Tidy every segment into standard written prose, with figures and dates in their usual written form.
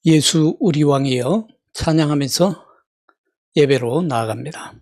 예수 우리 왕이여 찬양하면서 예배로 나아갑니다.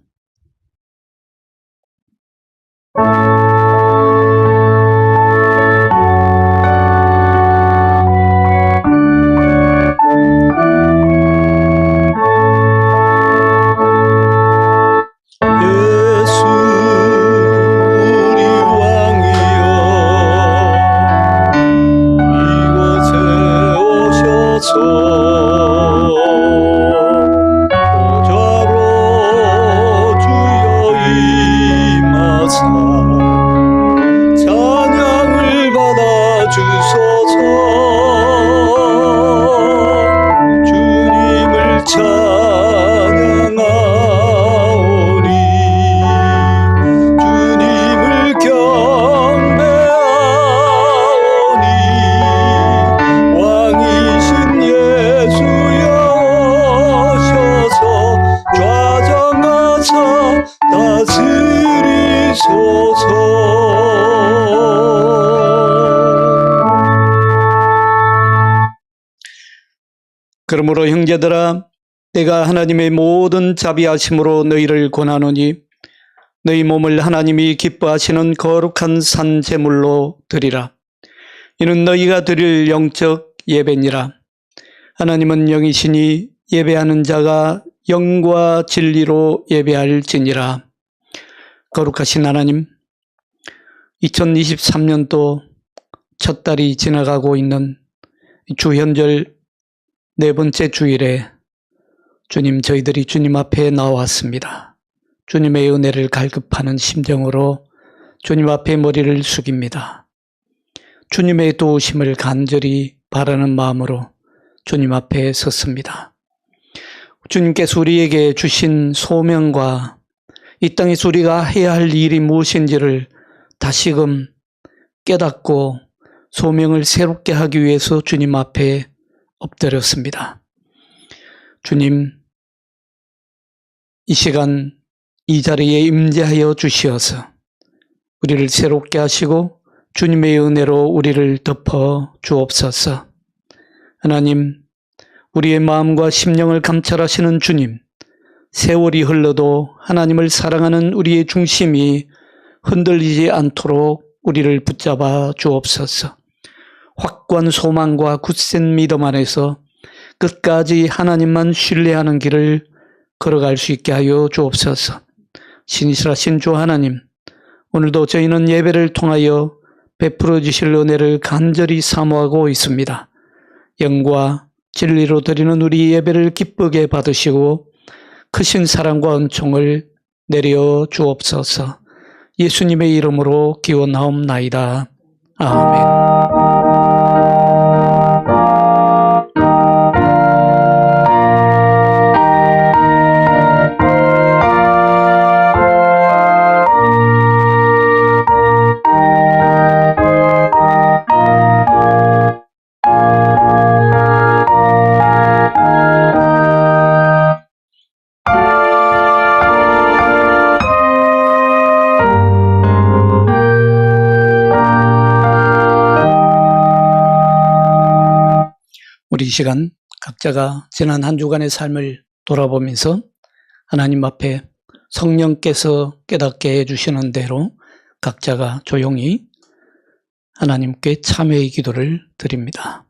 그러므로 형제들아, 내가 하나님의 모든 자비하심으로 너희를 권하노니 너희 몸을 하나님이 기뻐하시는 거룩한 산 제물로 드리라. 이는 너희가 드릴 영적 예배니라. 하나님은 영이시니 예배하는 자가 영과 진리로 예배할지니라. 거룩하신 하나님, 2023년도 첫 달이 지나가고 있는 주현절 네 번째 주일에 주님, 저희들이 주님 앞에 나왔습니다. 주님의 은혜를 갈급하는 심정으로 주님 앞에 머리를 숙입니다. 주님의 도우심을 간절히 바라는 마음으로 주님 앞에 섰습니다. 주님께서 우리에게 주신 소명과 이 땅에서 우리가 해야 할 일이 무엇인지를 다시금 깨닫고 소명을 새롭게 하기 위해서 주님 앞에 엎드렸습니다. 주님, 이 시간 이 자리에 임재하여 주시어서 우리를 새롭게 하시고 주님의 은혜로 우리를 덮어 주옵소서. 하나님, 우리의 마음과 심령을 감찰하시는 주님, 세월이 흘러도 하나님을 사랑하는 우리의 중심이 흔들리지 않도록 우리를 붙잡아 주옵소서. 확고한 소망과 굳센 믿음 안에서 끝까지 하나님만 신뢰하는 길을 걸어갈 수 있게 하여 주옵소서. 신실하신 주 하나님, 오늘도 저희는 예배를 통하여 베풀어 주실 은혜를 간절히 사모하고 있습니다. 영과 진리로 드리는 우리 예배를 기쁘게 받으시고 크신 사랑과 은총을 내려 주옵소서. 예수님의 이름으로 기원하옵나이다. 아멘. 우리 이 시간 각자가 지난 한 주간의 삶을 돌아보면서 하나님 앞에 성령께서 깨닫게 해주시는 대로 각자가 조용히 하나님께 참회의 기도를 드립니다.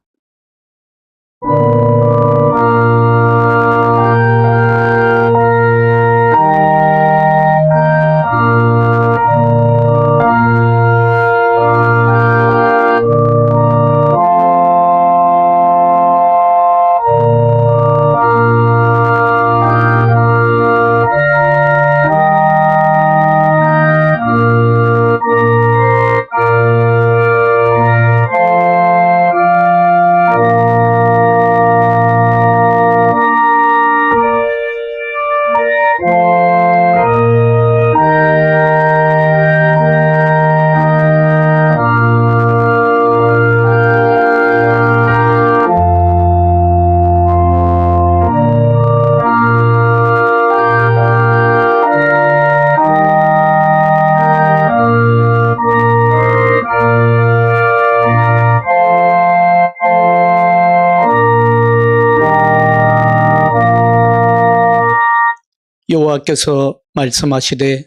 여호와께서 말씀하시되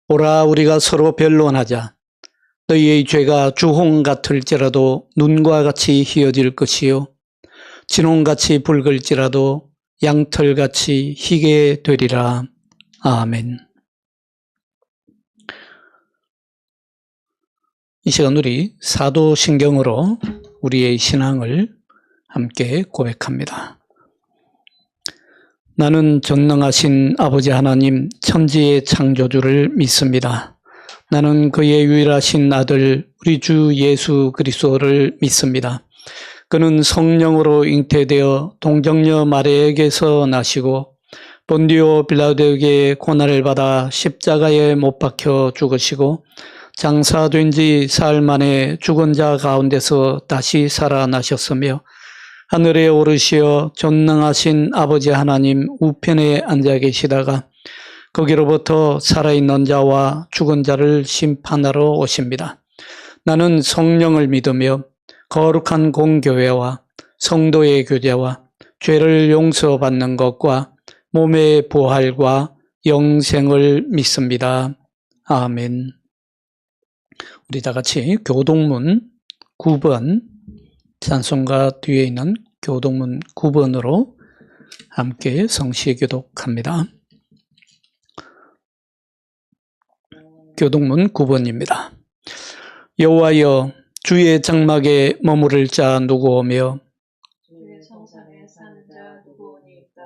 오라 우리가 서로 변론하자. 너희의 죄가 주홍 같을지라도 눈과 같이 희어질 것이요 진홍같이 붉을지라도 양털같이 희게 되리라. 아멘. 이 시간 우리 사도신경으로 우리의 신앙을 함께 고백합니다. 나는 전능하신 아버지 하나님 천지의 창조주를 믿습니다. 나는 그의 유일하신 아들 우리 주 예수 그리스도를 믿습니다. 그는 성령으로 잉태되어 동정녀 마리아에게서 나시고 본디오 빌라도에게 고난을 받아 십자가에 못 박혀 죽으시고 장사된 지 사흘 만에 죽은 자 가운데서 다시 살아나셨으며 하늘에 오르시어 전능하신 아버지 하나님 우편에 앉아 계시다가 거기로부터 살아있는 자와 죽은 자를 심판하러 오십니다. 나는 성령을 믿으며 거룩한 공교회와 성도의 교제와 죄를 용서받는 것과 몸의 부활과 영생을 믿습니다. 아멘. 우리 다 같이 교동문 9번 찬송가 뒤에 있는 교동문 9번으로 함께 성시 교독합니다. 교동문 9번입니다. 여호와여 주의 장막에 머무를 자 누구오며 주의 성산에 사는 자 누구오니이까.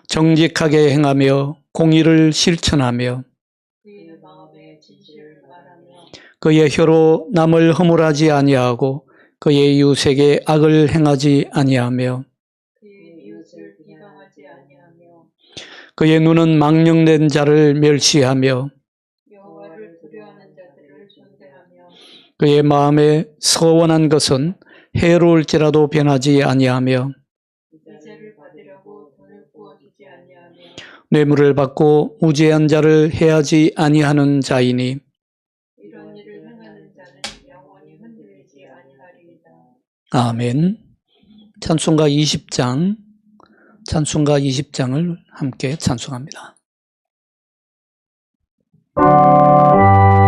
정직하게 행하며 공의를 실천하며 그의 마음에 진실을 말하며 그의 혀로 남을 허물하지 아니하고 그의 이웃에게 악을 행하지 아니하며 그의 이웃을 비방하지 아니하며 그의 눈은 망령된 자를 멸시하며 여호와를 두려워하는 자들을 존대하며 그의 마음에 서원한 것은 해로울지라도 변하지 아니하며 이자를 받으려고 돈을 부어주지 아니하며 뇌물을 받고 무죄한 자를 해하지 아니하는 자이니 이런 일을 행하는 자는 영원히 흔들리지 아니하리이다. 아멘. 찬송가 20장을 함께 찬송합니다. 찬송합니다.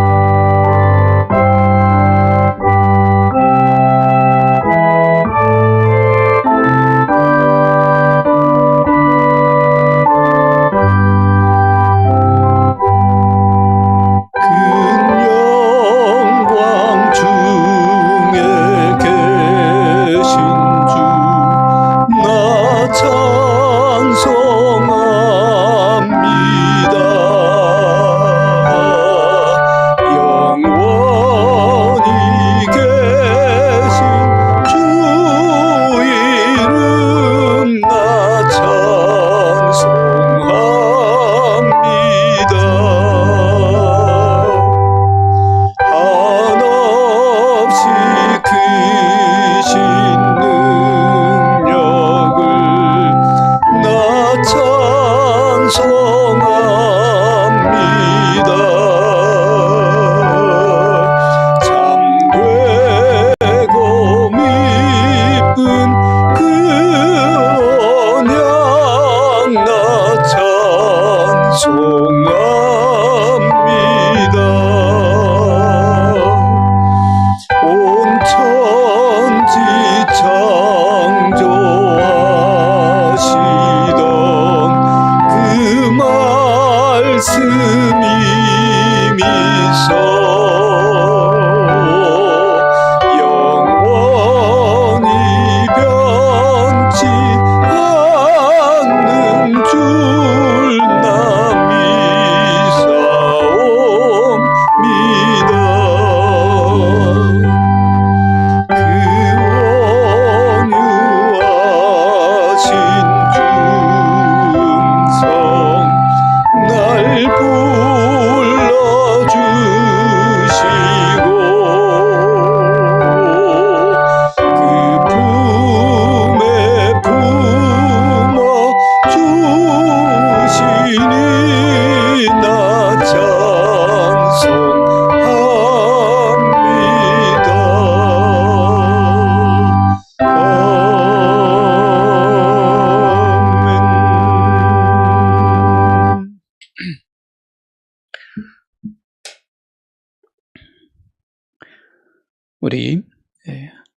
우리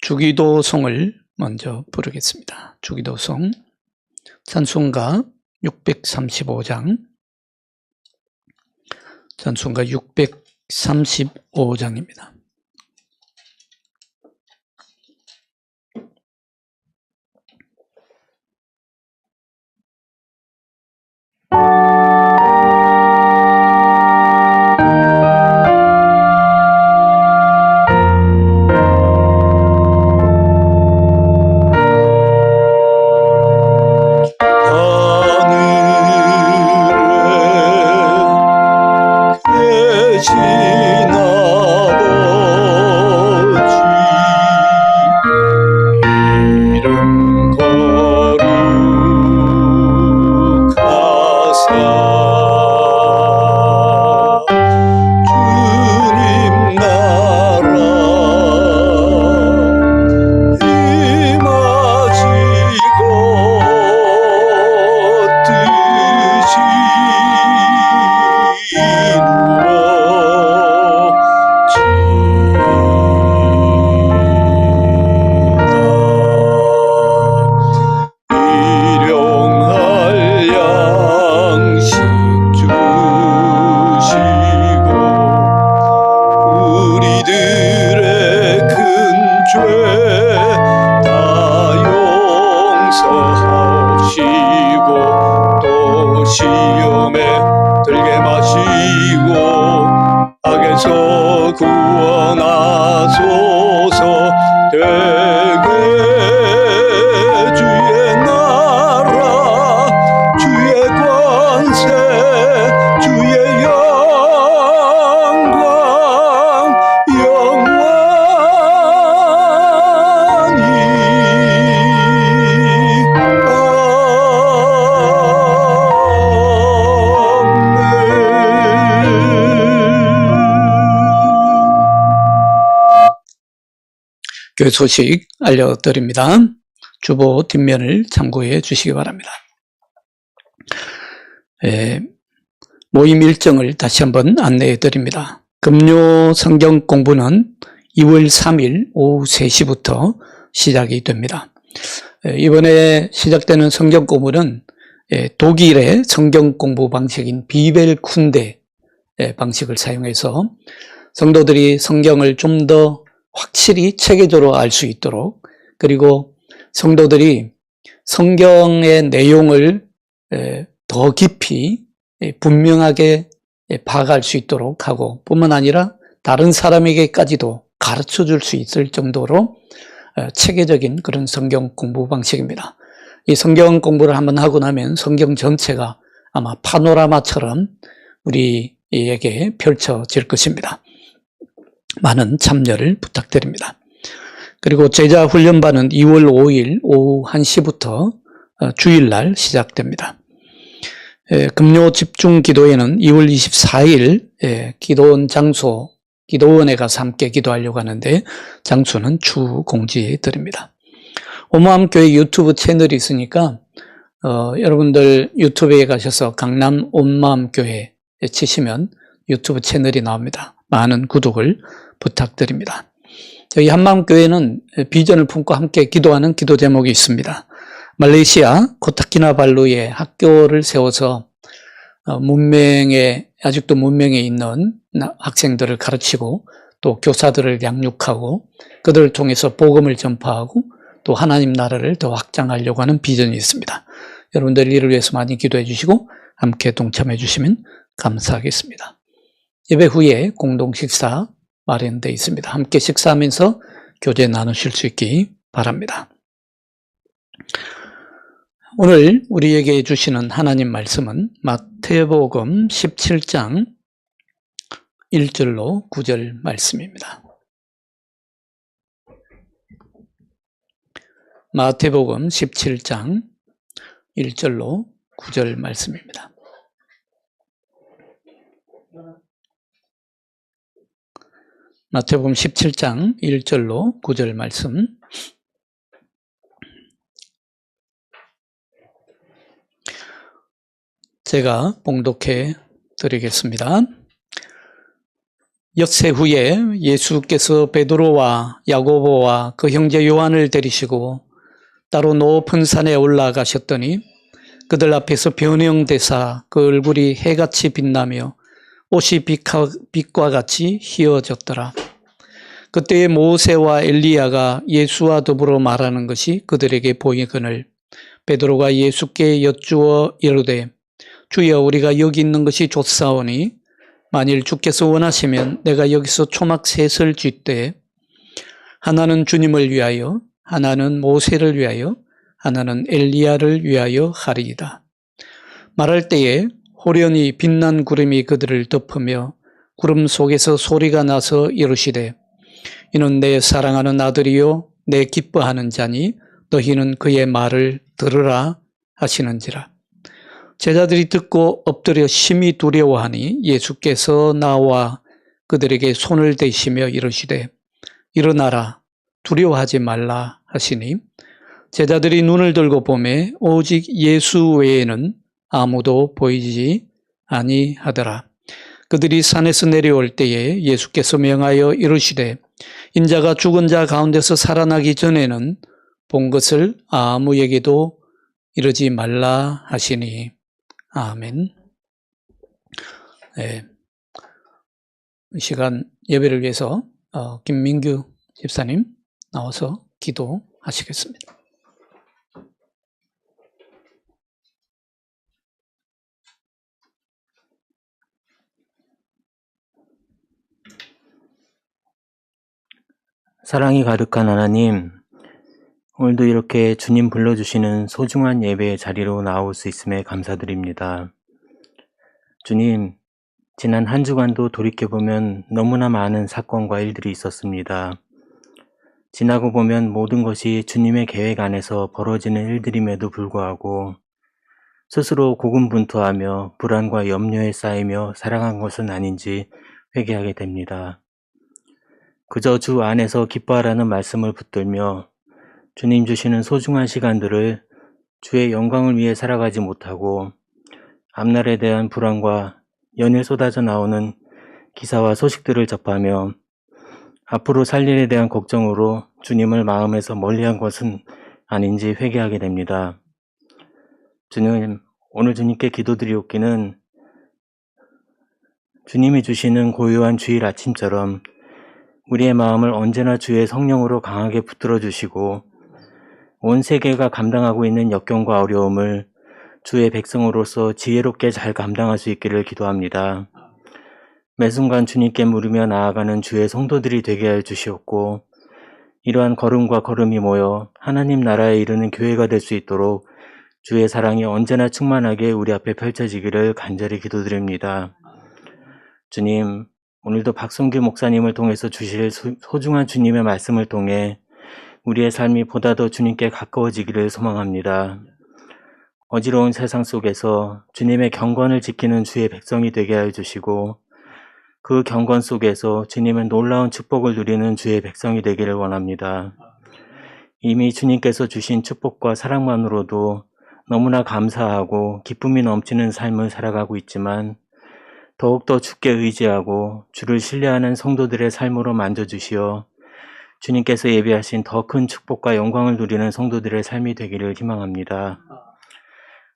주기도송을 먼저 부르겠습니다. 주기도송 찬송가 635장, 찬송가 635장입니다. 교회 소식 알려드립니다. 주보 뒷면을 참고해 주시기 바랍니다. 모임 일정을 다시 한번 안내해 드립니다. 금요 성경 공부는 2월 3일 오후 3시부터 시작이 됩니다. 이번에 시작되는 성경 공부는 독일의 성경 공부 방식인 비벨쿤데 방식을 사용해서 성도들이 성경을 좀 더 확실히 체계적으로 알 수 있도록, 그리고 성도들이 성경의 내용을 더 깊이 분명하게 파악할 수 있도록 하고, 뿐만 아니라 다른 사람에게까지도 가르쳐 줄 수 있을 정도로 체계적인 그런 성경 공부 방식입니다. 이 성경 공부를 한번 하고 나면 성경 전체가 아마 파노라마처럼 우리에게 펼쳐질 것입니다. 많은 참여를 부탁드립니다. 그리고 제자 훈련반은 2월 5일 오후 1시부터 주일날 시작됩니다. 금요 집중 기도회는 2월 24일 기도원 장소, 기도원에 가서 함께 기도하려고 하는데 장소는 추후 공지해 드립니다. 온마음교회 유튜브 채널이 있으니까 여러분들 유튜브에 가셔서 강남 온마음교회 치시면 유튜브 채널이 나옵니다. 많은 구독을 부탁드립니다. 저희 한마음교회는 비전을 품고 함께 기도하는 기도 제목이 있습니다. 말레이시아 코타키나발루에 학교를 세워서 아직도 문명에 있는 학생들을 가르치고 또 교사들을 양육하고 그들을 통해서 복음을 전파하고 또 하나님 나라를 더 확장하려고 하는 비전이 있습니다. 여러분들 이를 위해서 많이 기도해 주시고 함께 동참해 주시면 감사하겠습니다. 예배 후에 공동 식사 마련되어 있습니다. 함께 식사하면서 교제 나누실 수 있기 바랍니다. 오늘 우리에게 주시는 하나님 말씀은 마태복음 17장 1절로 9절 말씀입니다. 마태복음 17장 1절로 9절 말씀입니다. 마태복음 17장 1절로 9절 말씀. 제가 봉독해 드리겠습니다. 엿새 후에 예수께서 베드로와 야고보와 그 형제 요한을 데리시고 따로 높은 산에 올라가셨더니 그들 앞에서 변형되사 그 얼굴이 해같이 빛나며 옷이 빛과 같이 희어졌더라. 그때에 모세와 엘리야가 예수와 더불어 말하는 것이 그들에게 보이거늘 베드로가 예수께 여쭈어 이르되 주여 우리가 여기 있는 것이 좋사오니 만일 주께서 원하시면 내가 여기서 초막 셋을 쥐되 하나는 주님을 위하여 하나는 모세를 위하여 하나는 엘리야를 위하여 하리이다. 말할 때에 호련히 빛난 구름이 그들을 덮으며 구름 속에서 소리가 나서 이르시되 이는 내 사랑하는 아들이요 내 기뻐하는 자니 너희는 그의 말을 들으라 하시는지라. 제자들이 듣고 엎드려 심히 두려워하니 예수께서 나와 그들에게 손을 대시며 이르시되 일어나라 두려워하지 말라 하시니 제자들이 눈을 들고 보매 오직 예수 외에는 아무도 보이지 아니하더라. 그들이 산에서 내려올 때에 예수께서 명하여 이르시되 인자가 죽은 자 가운데서 살아나기 전에는 본 것을 아무에게도 이르지 말라 하시니 아멘. 네. 이 시간 예배를 위해서 김민규 집사님 나와서 기도하시겠습니다. 사랑이 가득한 하나님, 오늘도 이렇게 주님 불러주시는 소중한 예배의 자리로 나올 수 있음에 감사드립니다. 주님, 지난 한 주간도 돌이켜보면 너무나 많은 사건과 일들이 있었습니다. 지나고 보면 모든 것이 주님의 계획 안에서 벌어지는 일들임에도 불구하고 스스로 고군분투하며 불안과 염려에 쌓이며 살아간 것은 아닌지 회개하게 됩니다. 그저 주 안에서 기뻐하라는 말씀을 붙들며 주님 주시는 소중한 시간들을 주의 영광을 위해 살아가지 못하고 앞날에 대한 불안과 연일 쏟아져 나오는 기사와 소식들을 접하며 앞으로 살 일에 대한 걱정으로 주님을 마음에서 멀리한 것은 아닌지 회개하게 됩니다. 주님, 오늘 주님께 기도드리옵기는 주님이 주시는 고요한 주일 아침처럼 우리의 마음을 언제나 주의 성령으로 강하게 붙들어 주시고 온 세계가 감당하고 있는 역경과 어려움을 주의 백성으로서 지혜롭게 잘 감당할 수 있기를 기도합니다. 매 순간 주님께 물으며 나아가는 주의 성도들이 되게 하여 주시옵고 이러한 걸음과 걸음이 모여 하나님 나라에 이르는 교회가 될 수 있도록 주의 사랑이 언제나 충만하게 우리 앞에 펼쳐지기를 간절히 기도드립니다. 주님, 오늘도 박성규 목사님을 통해서 주실 소중한 주님의 말씀을 통해 우리의 삶이 보다 더 주님께 가까워지기를 소망합니다. 어지러운 세상 속에서 주님의 경건을 지키는 주의 백성이 되게 하여 주시고 그 경건 속에서 주님의 놀라운 축복을 누리는 주의 백성이 되기를 원합니다. 이미 주님께서 주신 축복과 사랑만으로도 너무나 감사하고 기쁨이 넘치는 삶을 살아가고 있지만 더욱더 주께 의지하고 주를 신뢰하는 성도들의 삶으로 만져주시어 주님께서 예비하신 더 큰 축복과 영광을 누리는 성도들의 삶이 되기를 희망합니다.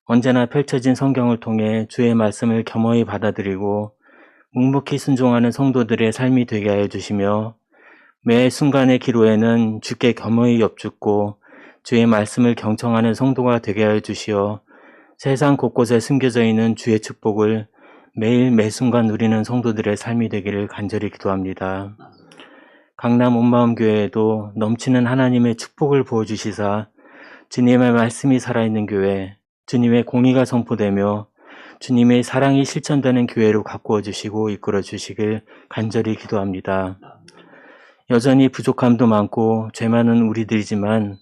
언제나 펼쳐진 성경을 통해 주의 말씀을 겸허히 받아들이고 묵묵히 순종하는 성도들의 삶이 되게 하여 주시며 매 순간의 기로에는 주께 겸허히 엽죽고 주의 말씀을 경청하는 성도가 되게 하여 주시어 세상 곳곳에 숨겨져 있는 주의 축복을 매일 매 순간 누리는 성도들의 삶이 되기를 간절히 기도합니다. 강남 온마음교회에도 넘치는 하나님의 축복을 부어주시사 주님의 말씀이 살아있는 교회, 주님의 공의가 선포되며 주님의 사랑이 실천되는 교회로 가꾸어 주시고 이끌어 주시길 간절히 기도합니다. 여전히 부족함도 많고 죄 많은 우리들이지만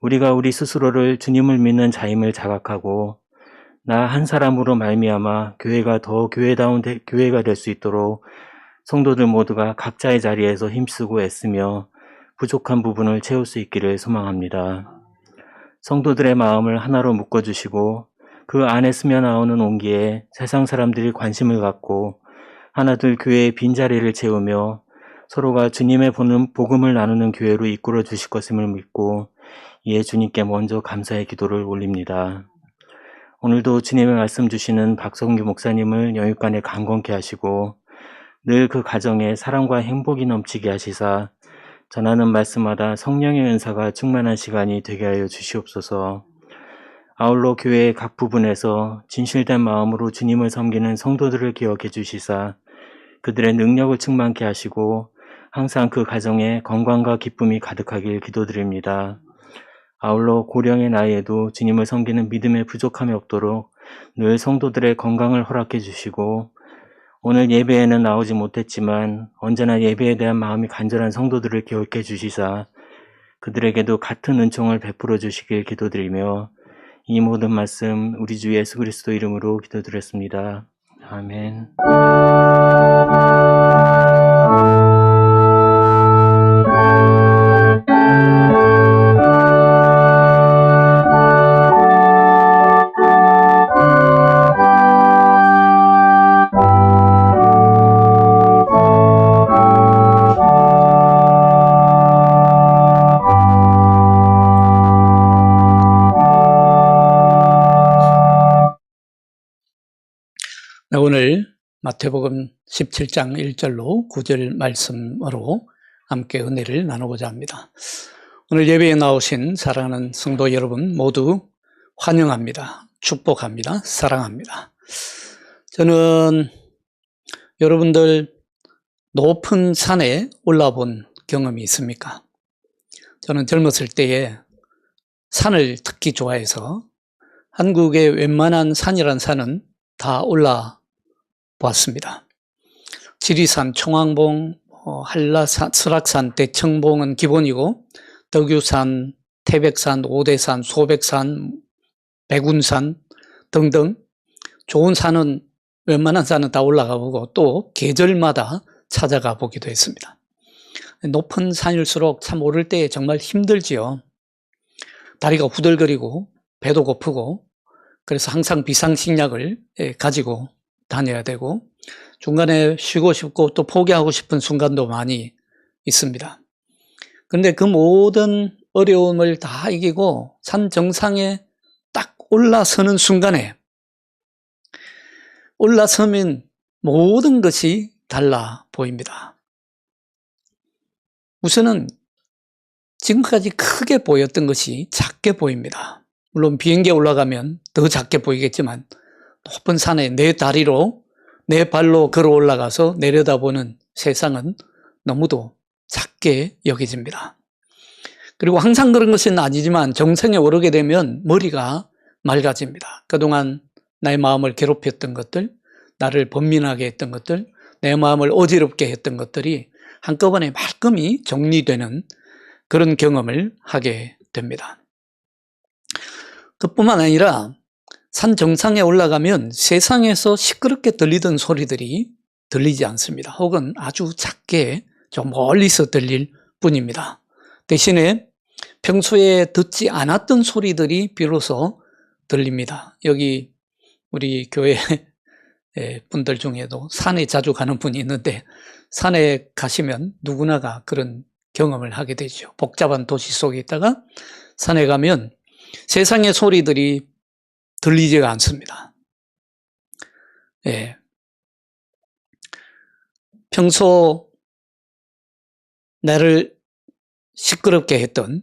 우리가 우리 스스로를 주님을 믿는 자임을 자각하고 나 한 사람으로 말미암아 교회가 더 교회다운 교회가 될 수 있도록 성도들 모두가 각자의 자리에서 힘쓰고 애쓰며 부족한 부분을 채울 수 있기를 소망합니다. 성도들의 마음을 하나로 묶어주시고 그 안에 스며 나오는 온기에 세상 사람들이 관심을 갖고 하나둘 교회의 빈자리를 채우며 서로가 주님의 보는 복음을 나누는 교회로 이끌어 주실 것임을 믿고 이에 주님께 먼저 감사의 기도를 올립니다. 오늘도 주님의 말씀 주시는 박성규 목사님을 영육간에 강건케 하시고 늘 그 가정에 사랑과 행복이 넘치게 하시사 전하는 말씀마다 성령의 은사가 충만한 시간이 되게 하여 주시옵소서. 아울러 교회의 각 부분에서 진실된 마음으로 주님을 섬기는 성도들을 기억해 주시사 그들의 능력을 충만케 하시고 항상 그 가정에 건강과 기쁨이 가득하길 기도드립니다. 아울러 고령의 나이에도 주님을 섬기는 믿음의 부족함이 없도록 늘 성도들의 건강을 허락해 주시고 오늘 예배에는 나오지 못했지만 언제나 예배에 대한 마음이 간절한 성도들을 기억해 주시사 그들에게도 같은 은총을 베풀어 주시길 기도드리며 이 모든 말씀 우리 주 예수 그리스도 이름으로 기도드렸습니다. 아멘. 네, 오늘 마태복음 17장 1절로 9절 말씀으로 함께 은혜를 나누고자 합니다. 오늘 예배에 나오신 사랑하는 성도 여러분 모두 환영합니다. 축복합니다. 사랑합니다. 저는 여러분들 높은 산에 올라본 경험이 있습니까? 저는 젊었을 때에 산을 특히 좋아해서 한국의 웬만한 산이란 산은 다 올라보았습니다. 지리산, 청왕봉, 한라산, 설악산, 대청봉은 기본이고 덕유산, 태백산, 오대산, 소백산, 백운산 등등 좋은 산은 웬만한 산은 다 올라가 보고 또 계절마다 찾아가 보기도 했습니다. 높은 산일수록 참 오를 때 정말 힘들지요. 다리가 후들거리고 배도 고프고 그래서 항상 비상식량을 가지고 다녀야 되고 중간에 쉬고 싶고 또 포기하고 싶은 순간도 많이 있습니다. 그런데 그 모든 어려움을 다 이기고 산 정상에 딱 올라서는 순간에 올라서면 모든 것이 달라 보입니다. 우선은 지금까지 크게 보였던 것이 작게 보입니다. 물론 비행기에 올라가면 더 작게 보이겠지만 높은 산에 내 다리로 내 발로 걸어 올라가서 내려다보는 세상은 너무도 작게 여겨집니다. 그리고 항상 그런 것은 아니지만 정상에 오르게 되면 머리가 맑아집니다. 그동안 나의 마음을 괴롭혔던 것들, 나를 번민하게 했던 것들, 내 마음을 어지럽게 했던 것들이 한꺼번에 말끔히 정리되는 그런 경험을 하게 됩니다. 그뿐만 아니라 산 정상에 올라가면 세상에서 시끄럽게 들리던 소리들이 들리지 않습니다. 혹은 아주 작게 좀 멀리서 들릴 뿐입니다. 대신에 평소에 듣지 않았던 소리들이 비로소 들립니다. 여기 우리 교회 분들 중에도 산에 자주 가는 분이 있는데 산에 가시면 누구나가 그런 경험을 하게 되죠. 복잡한 도시 속에 있다가 산에 가면 세상의 소리들이 들리지가 않습니다. 평소 나를 시끄럽게 했던,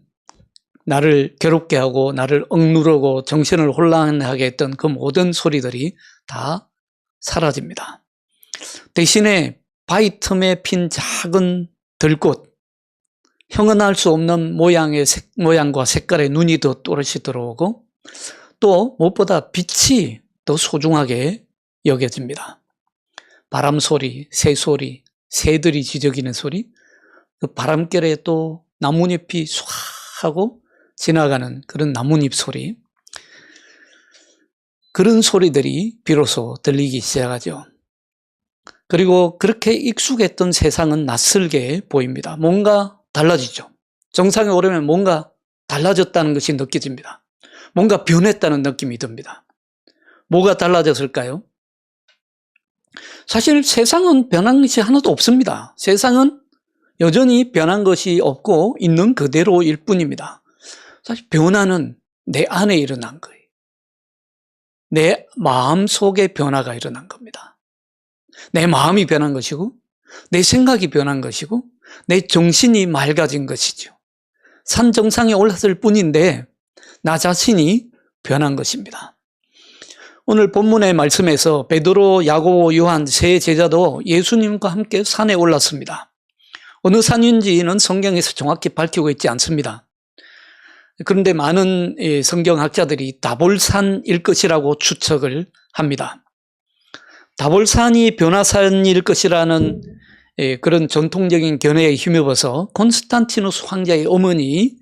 나를 괴롭게 하고 나를 억누르고 정신을 혼란하게 했던 그 모든 소리들이 다 사라집니다. 대신에 바위 틈에 핀 작은 들꽃, 형언할 수 없는 모양과 색깔의 눈이 더 또렷이 들어오고 또 무엇보다 빛이 더 소중하게 여겨집니다. 바람 소리, 새 소리, 새들이 지저귀는 소리, 그 바람결에 또 나뭇잎이 쏴 하고 지나가는 그런 나뭇잎 소리, 그런 소리들이 비로소 들리기 시작하죠. 그리고 그렇게 익숙했던 세상은 낯설게 보입니다. 뭔가 달라지죠. 정상에 오르면 뭔가 달라졌다는 것이 느껴집니다. 뭔가 변했다는 느낌이 듭니다. 뭐가 달라졌을까요? 사실 세상은 변한 것이 하나도 없습니다. 세상은 여전히 변한 것이 없고 있는 그대로일 뿐입니다. 사실 변화는 내 안에 일어난 거예요. 내 마음 속에 변화가 일어난 겁니다. 내 마음이 변한 것이고, 내 생각이 변한 것이고, 내 정신이 맑아진 것이죠. 산 정상에 올랐을 뿐인데 나 자신이 변한 것입니다. 오늘 본문의 말씀에서 베드로, 야고보, 요한 세 제자도 예수님과 함께 산에 올랐습니다. 어느 산인지는 성경에서 정확히 밝히고 있지 않습니다. 그런데 많은 성경학자들이 다볼산일 것이라고 추측을 합니다. 다볼산이 변화산일 것이라는 그런 전통적인 견해에 힘입어서 콘스탄티누스 황제의 어머니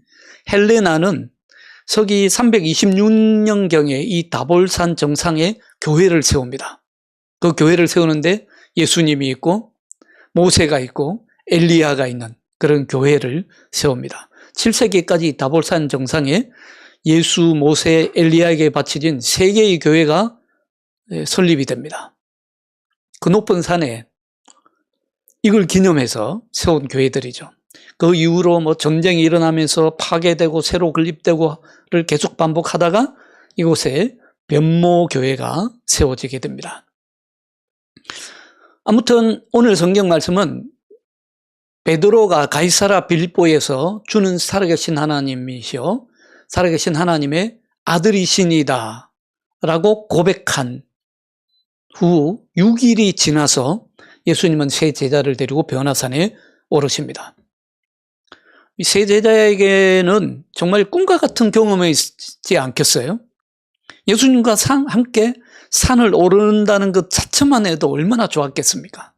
헬레나는 서기 326년경에 이 다볼산 정상에 교회를 세웁니다. 그 교회를 세우는데 예수님이 있고 모세가 있고 엘리야가 있는 그런 교회를 세웁니다. 7세기까지 다볼산 정상에 예수, 모세, 엘리야에게 바쳐진 세 개의 교회가 설립이 됩니다. 그 높은 산에 이걸 기념해서 세운 교회들이죠. 그 이후로 전쟁이 일어나면서 파괴되고 새로 건립되고를 계속 반복하다가 이곳에 변모교회가 세워지게 됩니다. 아무튼 오늘 성경 말씀은 베드로가 가이사라 빌립보에서 주는 살아계신 하나님이시여 살아계신 하나님의 아들이시니다 라고 고백한 후 6일이 지나서 예수님은 세 제자를 데리고 변화산에 오르십니다. 이 세 제자에게는 정말 꿈과 같은 경험이지 않겠어요? 예수님과 함께 산을 오른다는 것 자체만 해도 얼마나 좋았겠습니까?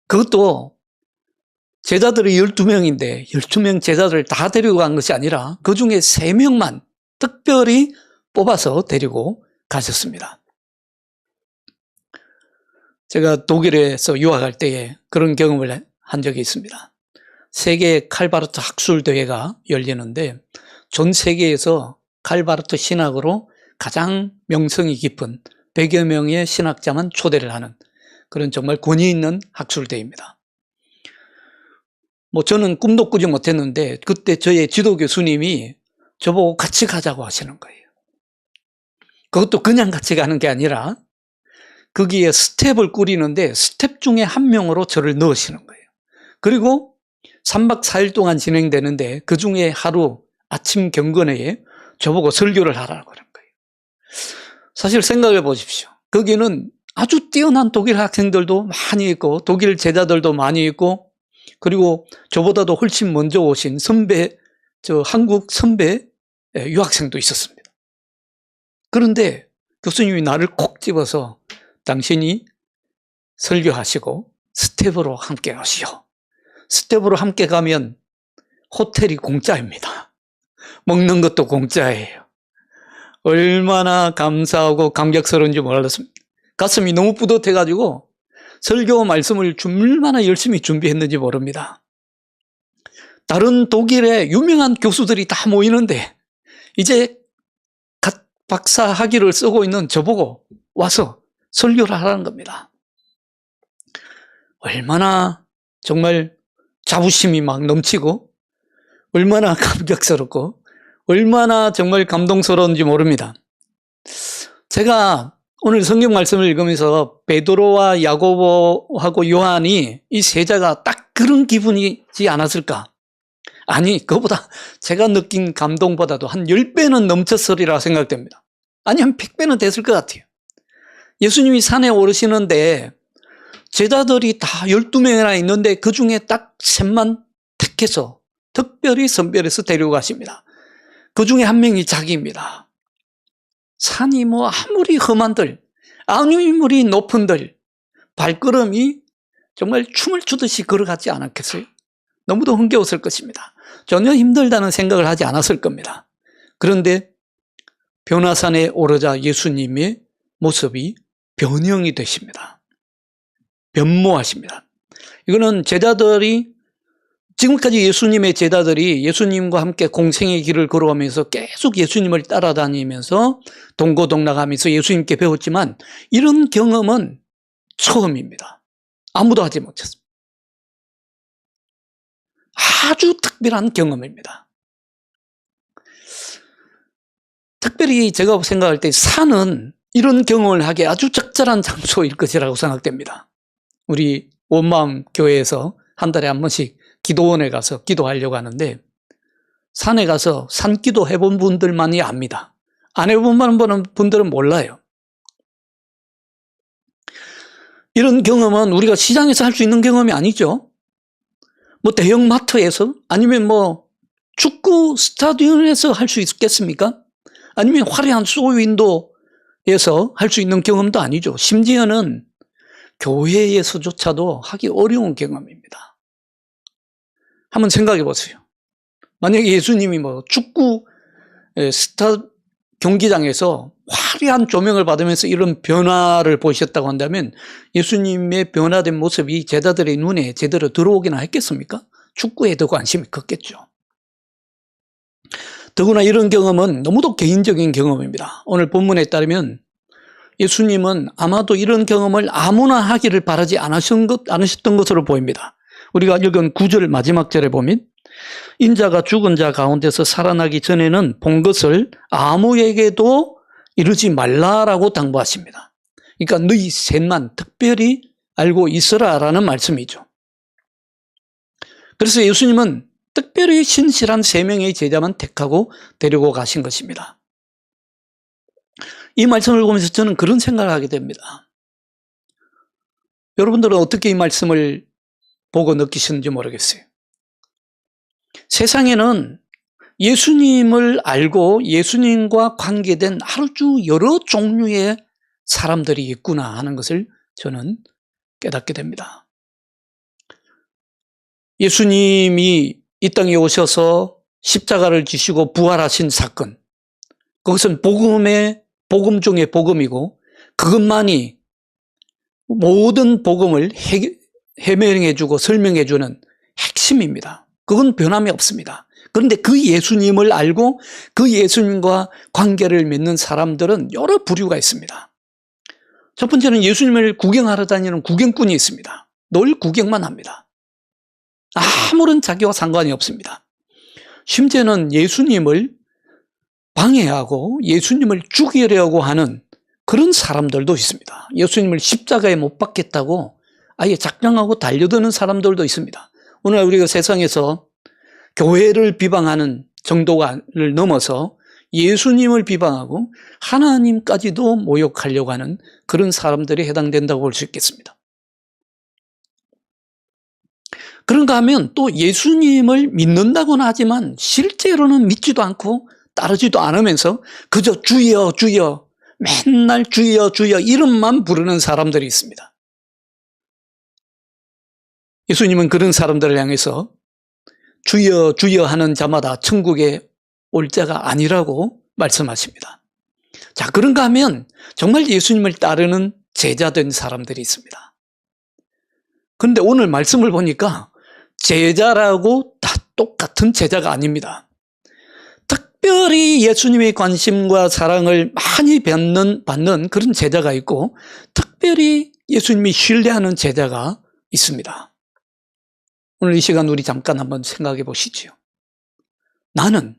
그것도 제자들이 12명인데 12명 제자들을 다 데리고 간 것이 아니라 그 중에 3명만 특별히 뽑아서 데리고 가셨습니다. 제가 독일에서 유학할 때에 그런 경험을 한 적이 있습니다. 세계 칼바르트 학술대회가 열리는데 전 세계에서 칼바르트 신학으로 가장 명성이 깊은 100여 명의 신학자만 초대를 하는 그런 정말 권위 있는 학술대회입니다. 저는 꿈도 꾸지 못했는데 그때 저의 지도 교수님이 저보고 같이 가자고 하시는 거예요. 그것도 그냥 같이 가는 게 아니라 거기에 스텝을 꾸리는데 스텝 중에 한 명으로 저를 넣으시는 거예요. 그리고 3박 4일 동안 진행되는데 그 중에 하루 아침 경건회에 저보고 설교를 하라고 그런 거예요. 사실 생각해 보십시오. 거기는 아주 뛰어난 독일 학생들도 많이 있고 독일 제자들도 많이 있고 그리고 저보다도 훨씬 먼저 오신 선배, 한국 선배 유학생도 있었습니다. 그런데 교수님이 나를 콕 집어서 당신이 설교하시고 스텝으로 함께 가시오. 스텝으로 함께 가면 호텔이 공짜입니다. 먹는 것도 공짜예요. 얼마나 감사하고 감격스러운지 몰랐습니다. 가슴이 너무 뿌듯해가지고 설교 말씀을 얼마나 열심히 준비했는지 모릅니다. 다른 독일의 유명한 교수들이 다 모이는데 이제 갓 박사 학위를 쓰고 있는 저보고 와서 설교를 하라는 겁니다. 얼마나 정말 자부심이 막 넘치고 얼마나 감격스럽고 얼마나 정말 감동스러운지 모릅니다. 제가 오늘 성경 말씀을 읽으면서 베드로와 야고보하고 요한이 이 세자가 딱 그런 기분이지 않았을까? 아니, 그거보다 제가 느낀 감동보다도 한 10배는 넘쳤으리라 생각됩니다. 아니, 한 100배는 됐을 것 같아요. 예수님이 산에 오르시는데 제자들이 다 12명이나 있는데 그 중에 딱 셋만 택해서 특별히 선별해서 데려가십니다. 그 중에 한 명이 자기입니다. 산이 아무리 험한들, 아무리 높은들, 발걸음이 정말 춤을 추듯이 걸어갔지 않았겠어요? 너무도 흥겨웠을 것입니다. 전혀 힘들다는 생각을 하지 않았을 겁니다. 그런데 변화산에 오르자 예수님의 모습이 변형이 되십니다. 변모하십니다. 이거는 제자들이 지금까지 예수님의 제자들이 예수님과 함께 공생의 길을 걸어가면서 계속 예수님을 따라다니면서 동고동락하면서 예수님께 배웠지만 이런 경험은 처음입니다. 아무도 하지 못했습니다. 아주 특별한 경험입니다. 특별히 제가 생각할 때 산은 이런 경험을 하기에 아주 적절한 장소일 것이라고 생각됩니다. 우리 원마음 교회에서 한 달에 한 번씩 기도원에 가서 기도하려고 하는데 산에 가서 산기도 해본 분들만이 압니다. 안 해본 분들은 몰라요. 이런 경험은 우리가 시장에서 할 수 있는 경험이 아니죠. 뭐 대형 마트에서 아니면 뭐 축구 스타디움에서 할 수 있겠습니까? 아니면 화려한 쇼윈도에서 할 수 있는 경험도 아니죠. 심지어는 교회에서조차도 하기 어려운 경험입니다. 한번 생각해 보세요. 만약에 예수님이 뭐 축구 스타 경기장에서 화려한 조명을 받으면서 이런 변화를 보셨다고 한다면 예수님의 변화된 모습이 제자들의 눈에 제대로 들어오기나 했겠습니까? 축구에 더 관심이 컸겠죠. 더구나 이런 경험은 너무도 개인적인 경험입니다. 오늘 본문에 따르면 예수님은 아마도 이런 경험을 아무나 하기를 바라지 않으셨던 것으로 보입니다. 우리가 읽은 9절 마지막 절에 보면 인자가 죽은 자 가운데서 살아나기 전에는 본 것을 아무에게도 이르지 말라라고 당부하십니다. 그러니까 너희 셋만 특별히 알고 있어라라는 말씀이죠. 그래서 예수님은 특별히 신실한 3명의 제자만 택하고 데리고 가신 것입니다. 이 말씀을 보면서 저는 그런 생각을 하게 됩니다. 여러분들은 어떻게 이 말씀을 보고 느끼셨는지 모르겠어요. 세상에는 예수님을 알고 예수님과 관계된 아주 여러 종류의 사람들이 있구나 하는 것을 저는 깨닫게 됩니다. 예수님이 이 땅에 오셔서 십자가를 지시고 부활하신 사건, 그것은 복음 중에 복음이고 그것만이 모든 복음을 해명해주고 설명해주는 핵심입니다. 그건 변함이 없습니다. 그런데 그 예수님을 알고 그 예수님과 관계를 맺는 사람들은 여러 부류가 있습니다. 첫 번째는 예수님을 구경하러 다니는 구경꾼이 있습니다. 늘 구경만 합니다. 아무런 자기와 상관이 없습니다. 심지어는 예수님을 방해하고 예수님을 죽이려고 하는 그런 사람들도 있습니다. 예수님을 십자가에 못 박겠다고 아예 작정하고 달려드는 사람들도 있습니다. 오늘 우리가 세상에서 교회를 비방하는 정도를 넘어서 예수님을 비방하고 하나님까지도 모욕하려고 하는 그런 사람들이 해당된다고 볼 수 있겠습니다. 그런가 하면 또 예수님을 믿는다고는 하지만 실제로는 믿지도 않고 따르지도 않으면서 그저 주여 주여 맨날 주여 주여 이름만 부르는 사람들이 있습니다. 예수님은 그런 사람들을 향해서 주여 주여 하는 자마다 천국에 올 자가 아니라고 말씀하십니다. 자, 그런가 하면 정말 예수님을 따르는 제자된 사람들이 있습니다. 그런데 오늘 말씀을 보니까 제자라고 다 똑같은 제자가 아닙니다. 특별히 예수님의 관심과 사랑을 많이 받는 그런 제자가 있고 특별히 예수님이 신뢰하는 제자가 있습니다. 오늘 이 시간 우리 잠깐 한번 생각해 보시죠. 나는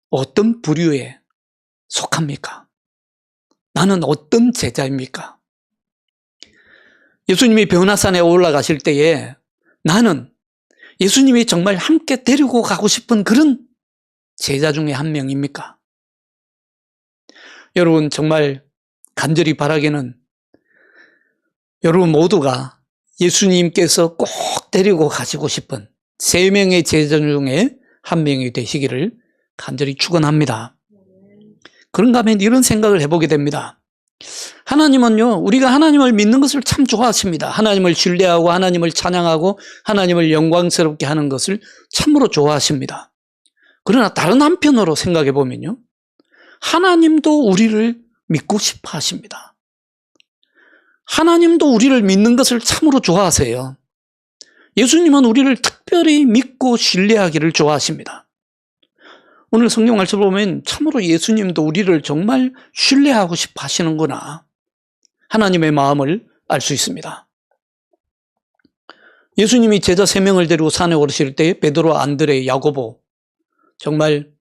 어떤 부류에 속합니까? 나는 어떤 제자입니까? 예수님이 변화산에 올라가실 때에 나는 예수님이 정말 함께 데리고 가고 싶은 그런 제자 중에 한 명입니까? 여러분 정말 간절히 바라기는 여러분 모두가 예수님께서 꼭 데리고 가시고 싶은 3명의 제자 중에 한 명이 되시기를 간절히 축원합니다. 그런가 하면 이런 생각을 해보게 됩니다. 하나님은요, 우리가 하나님을 믿는 것을 참 좋아하십니다. 하나님을 신뢰하고 하나님을 찬양하고 하나님을 영광스럽게 하는 것을 참으로 좋아하십니다. 그러나 다른 한편으로 생각해 보면요, 하나님도 우리를 믿고 싶어 하십니다. 하나님도 우리를 믿는 것을 참으로 좋아하세요. 예수님은 우리를 특별히 믿고 신뢰하기를 좋아하십니다. 오늘 성경 말씀을 보면 참으로 예수님도 우리를 정말 신뢰하고 싶어 하시는구나. 하나님의 마음을 알 수 있습니다. 예수님이 제자 3명을 데리고 산에 오르실 때 베드로, 안드레, 야고보 정말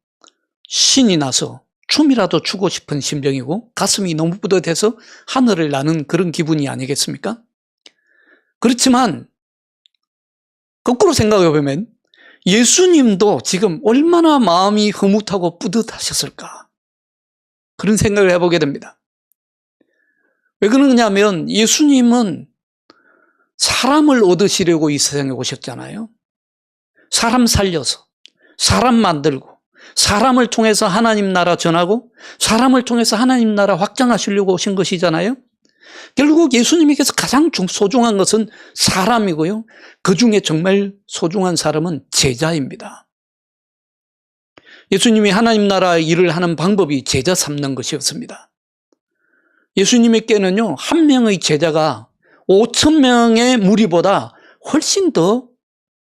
신이 나서 춤이라도 추고 싶은 심정이고 가슴이 너무 뿌듯해서 하늘을 나는 그런 기분이 아니겠습니까? 그렇지만 거꾸로 생각해 보면 예수님도 지금 얼마나 마음이 흐뭇하고 뿌듯하셨을까? 그런 생각을 해보게 됩니다. 왜 그러냐면 예수님은 사람을 얻으시려고 이 세상에 오셨잖아요. 사람 살려서, 사람 만들고, 사람을 통해서 하나님 나라 전하고, 사람을 통해서 하나님 나라 확장하시려고 오신 것이잖아요. 결국 예수님에게서 가장 소중한 것은 사람이고요. 그 중에 정말 소중한 사람은 제자입니다. 예수님이 하나님 나라 일을 하는 방법이 제자 삼는 것이었습니다. 예수님께는요, 한 명의 제자가 5,000명의 무리보다 훨씬 더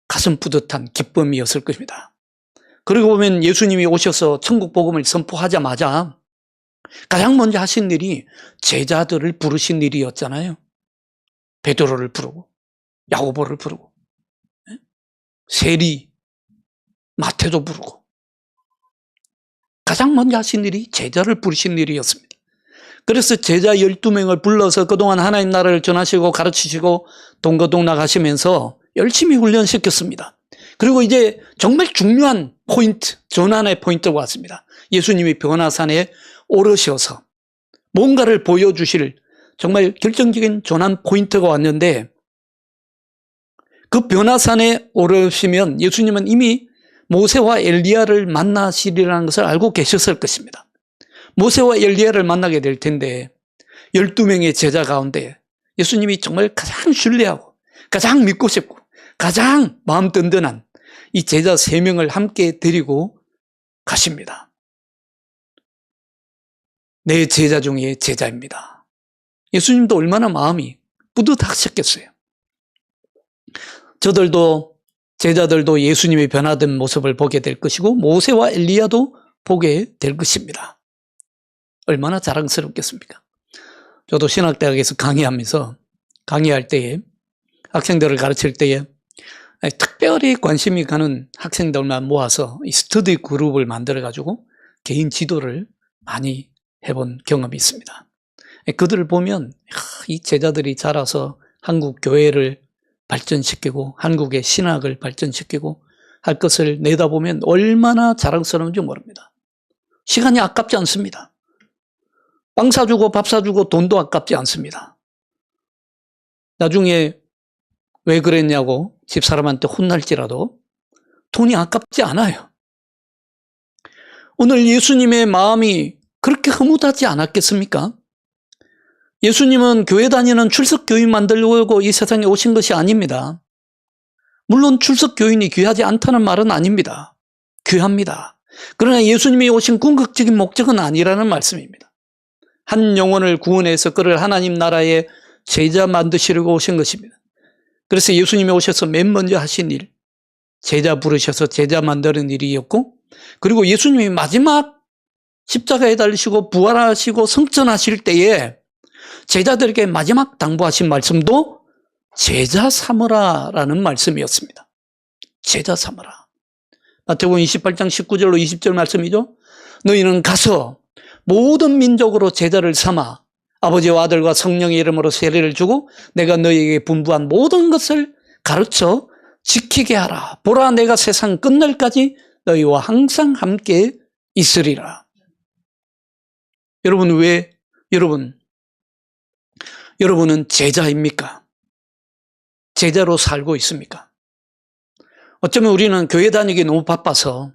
가슴 뿌듯한 기쁨이었을 것입니다. 그러고 보면 예수님이 오셔서 천국 복음을 선포하자마자 가장 먼저 하신 일이 제자들을 부르신 일이었잖아요. 베드로를 부르고 야고보를 부르고 세리, 마태도 부르고 가장 먼저 하신 일이 제자를 부르신 일이었습니다. 그래서 제자 12명을 불러서 그동안 하나님 나라를 전하시고 가르치시고 동거동락 하시면서 열심히 훈련시켰습니다. 그리고 이제 정말 중요한 포인트, 전환의 포인트가 왔습니다. 예수님이 변화산에 오르셔서 뭔가를 보여주실 정말 결정적인 전환 포인트가 왔는데 그 변화산에 오르시면 예수님은 이미 모세와 엘리야를 만나시리라는 것을 알고 계셨을 것입니다. 모세와 엘리야를 만나게 될 텐데 12명의 제자 가운데 예수님이 정말 가장 신뢰하고 가장 믿고 싶고 가장 마음 든든한 이 제자 3명을 함께 데리고 가십니다. 내 제자 중에 제자입니다. 예수님도 얼마나 마음이 뿌듯하셨겠어요. 저들도 제자들도 예수님이 변화된 모습을 보게 될 것이고 모세와 엘리야도 보게 될 것입니다. 얼마나 자랑스럽겠습니까? 저도 신학대학에서 강의할 때에 학생들을 가르칠 때에 특별히 관심이 가는 학생들만 모아서 이 스터디 그룹을 만들어가지고 개인 지도를 많이 해본 경험이 있습니다. 그들을 보면 이 제자들이 자라서 한국 교회를 발전시키고 한국의 신학을 발전시키고 할 것을 내다보면 얼마나 자랑스러운지 모릅니다. 시간이 아깝지 않습니다. 빵 사주고 밥 사주고 돈도 아깝지 않습니다. 나중에 왜 그랬냐고 집사람한테 혼날지라도 돈이 아깝지 않아요. 오늘 예수님의 마음이 그렇게 흐뭇하지 않았겠습니까? 예수님은 교회 다니는 출석 교인 만들려고 이 세상에 오신 것이 아닙니다. 물론 출석 교인이 귀하지 않다는 말은 아닙니다. 귀합니다. 그러나 예수님이 오신 궁극적인 목적은 아니라는 말씀입니다. 한 영혼을 구원해서 그를 하나님 나라의 제자 만드시려고 오신 것입니다. 그래서 예수님이 오셔서 맨 먼저 하신 일, 제자 부르셔서 제자 만드는 일이었고, 그리고 예수님이 마지막 십자가에 달리시고 부활하시고 성천하실 때에 제자들에게 마지막 당부하신 말씀도 제자 삼으라라는 말씀이었습니다. 제자 삼으라. 마태복음 28장 19절로 20절 말씀이죠. 너희는 가서 모든 민족으로 제자를 삼아 아버지와 아들과 성령의 이름으로 세례를 주고 내가 너희에게 분부한 모든 것을 가르쳐 지키게 하라. 보라, 내가 세상 끝날까지 너희와 항상 함께 있으리라. 여러분, 여러분은 제자입니까? 제자로 살고 있습니까? 어쩌면 우리는 교회 다니기 너무 바빠서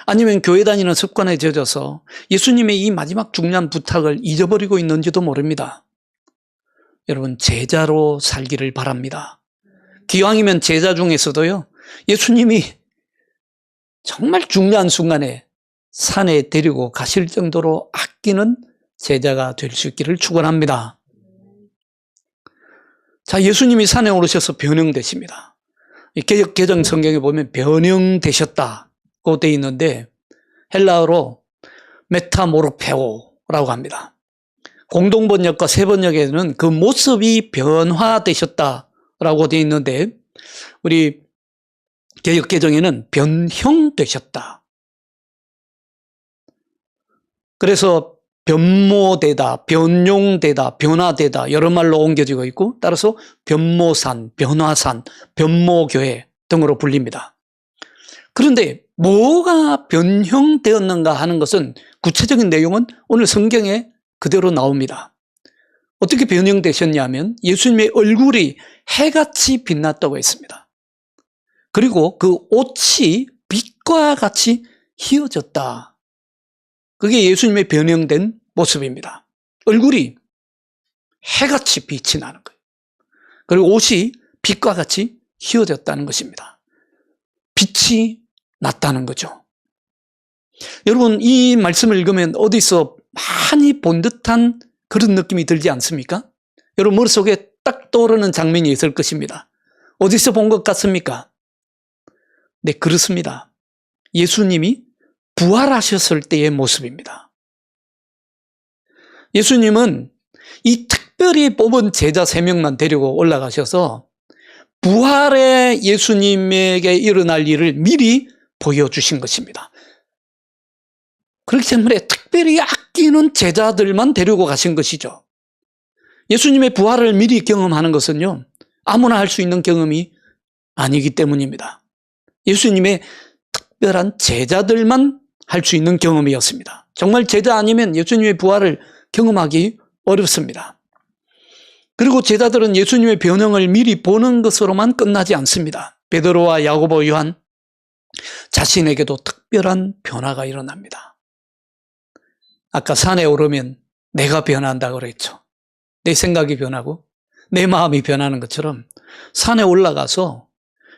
아니면 교회 다니는 습관에 젖어서 예수님의 이 마지막 중요한 부탁을 잊어버리고 있는지도 모릅니다. 여러분, 제자로 살기를 바랍니다. 기왕이면 제자 중에서도요, 예수님이 정말 중요한 순간에 산에 데리고 가실 정도로 아끼는 제자가 될 수 있기를 축원합니다. 자, 예수님이 산에 오르셔서 변형되십니다. 개역 개정 성경에 보면 변형되셨다고 되어 있는데 헬라어로 메타모르페오라고 합니다. 공동번역과 새번역에는 그 모습이 변화되셨다라고 되어 있는데 우리 개역개정에는 변형되셨다. 그래서 변모되다, 변용되다, 변화되다 여러 말로 옮겨지고 있고 따라서 변모산, 변화산, 변모교회 등으로 불립니다. 그런데 뭐가 변형되었는가 하는 것은 구체적인 내용은 오늘 성경에 그대로 나옵니다. 어떻게 변형되셨냐면 예수님의 얼굴이 해같이 빛났다고 했습니다. 그리고 그 옷이 빛과 같이 휘어졌다. 그게 예수님의 변형된 모습입니다. 얼굴이 해같이 빛이 나는 거예요. 그리고 옷이 빛과 같이 휘어졌다는 것입니다. 빛이 났다는 거죠. 여러분 이 말씀을 읽으면 어디서 많이 본 듯한 그런 느낌이 들지 않습니까? 여러분 머릿속에 딱 떠오르는 장면이 있을 것입니다. 어디서 본 것 같습니까? 네, 그렇습니다. 예수님이 부활하셨을 때의 모습입니다. 예수님은 이 특별히 뽑은 제자 3명만 데리고 올라가셔서 부활의 예수님에게 일어날 일을 미리 보여주신 것입니다. 그렇기 때문에 특별히 아끼는 제자들만 데리고 가신 것이죠. 예수님의 부활을 미리 경험하는 것은요, 아무나 할 수 있는 경험이 아니기 때문입니다. 예수님의 특별한 제자들만 할 수 있는 경험이었습니다. 정말 제자 아니면 예수님의 부활을 경험하기 어렵습니다. 그리고 제자들은 예수님의 변형을 미리 보는 것으로만 끝나지 않습니다. 베드로와 야고보, 요한 자신에게도 특별한 변화가 일어납니다. 아까 산에 오르면 내가 변한다고 그랬죠. 내 생각이 변하고 내 마음이 변하는 것처럼 산에 올라가서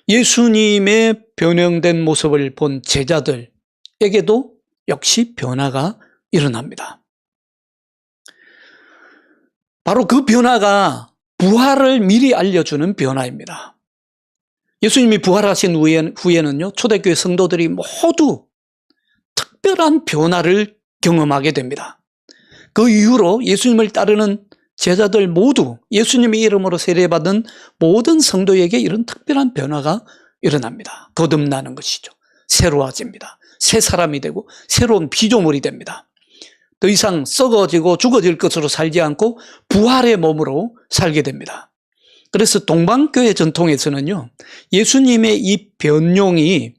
예수님의 변형된 모습을 본 제자들에게도 역시 변화가 일어납니다. 바로 그 변화가 부활을 미리 알려주는 변화입니다. 예수님이 부활하신 후에는요, 초대교회 성도들이 모두 특별한 변화를 경험하게 됩니다. 그 이후로 예수님을 따르는 제자들 모두 예수님의 이름으로 세례받은 모든 성도에게 이런 특별한 변화가 일어납니다. 거듭나는 것이죠. 새로워집니다. 새 사람이 되고 새로운 피조물이 됩니다. 더 이상 썩어지고 죽어질 것으로 살지 않고 부활의 몸으로 살게 됩니다. 그래서 동방교회 전통에서는요, 예수님의 이 변용이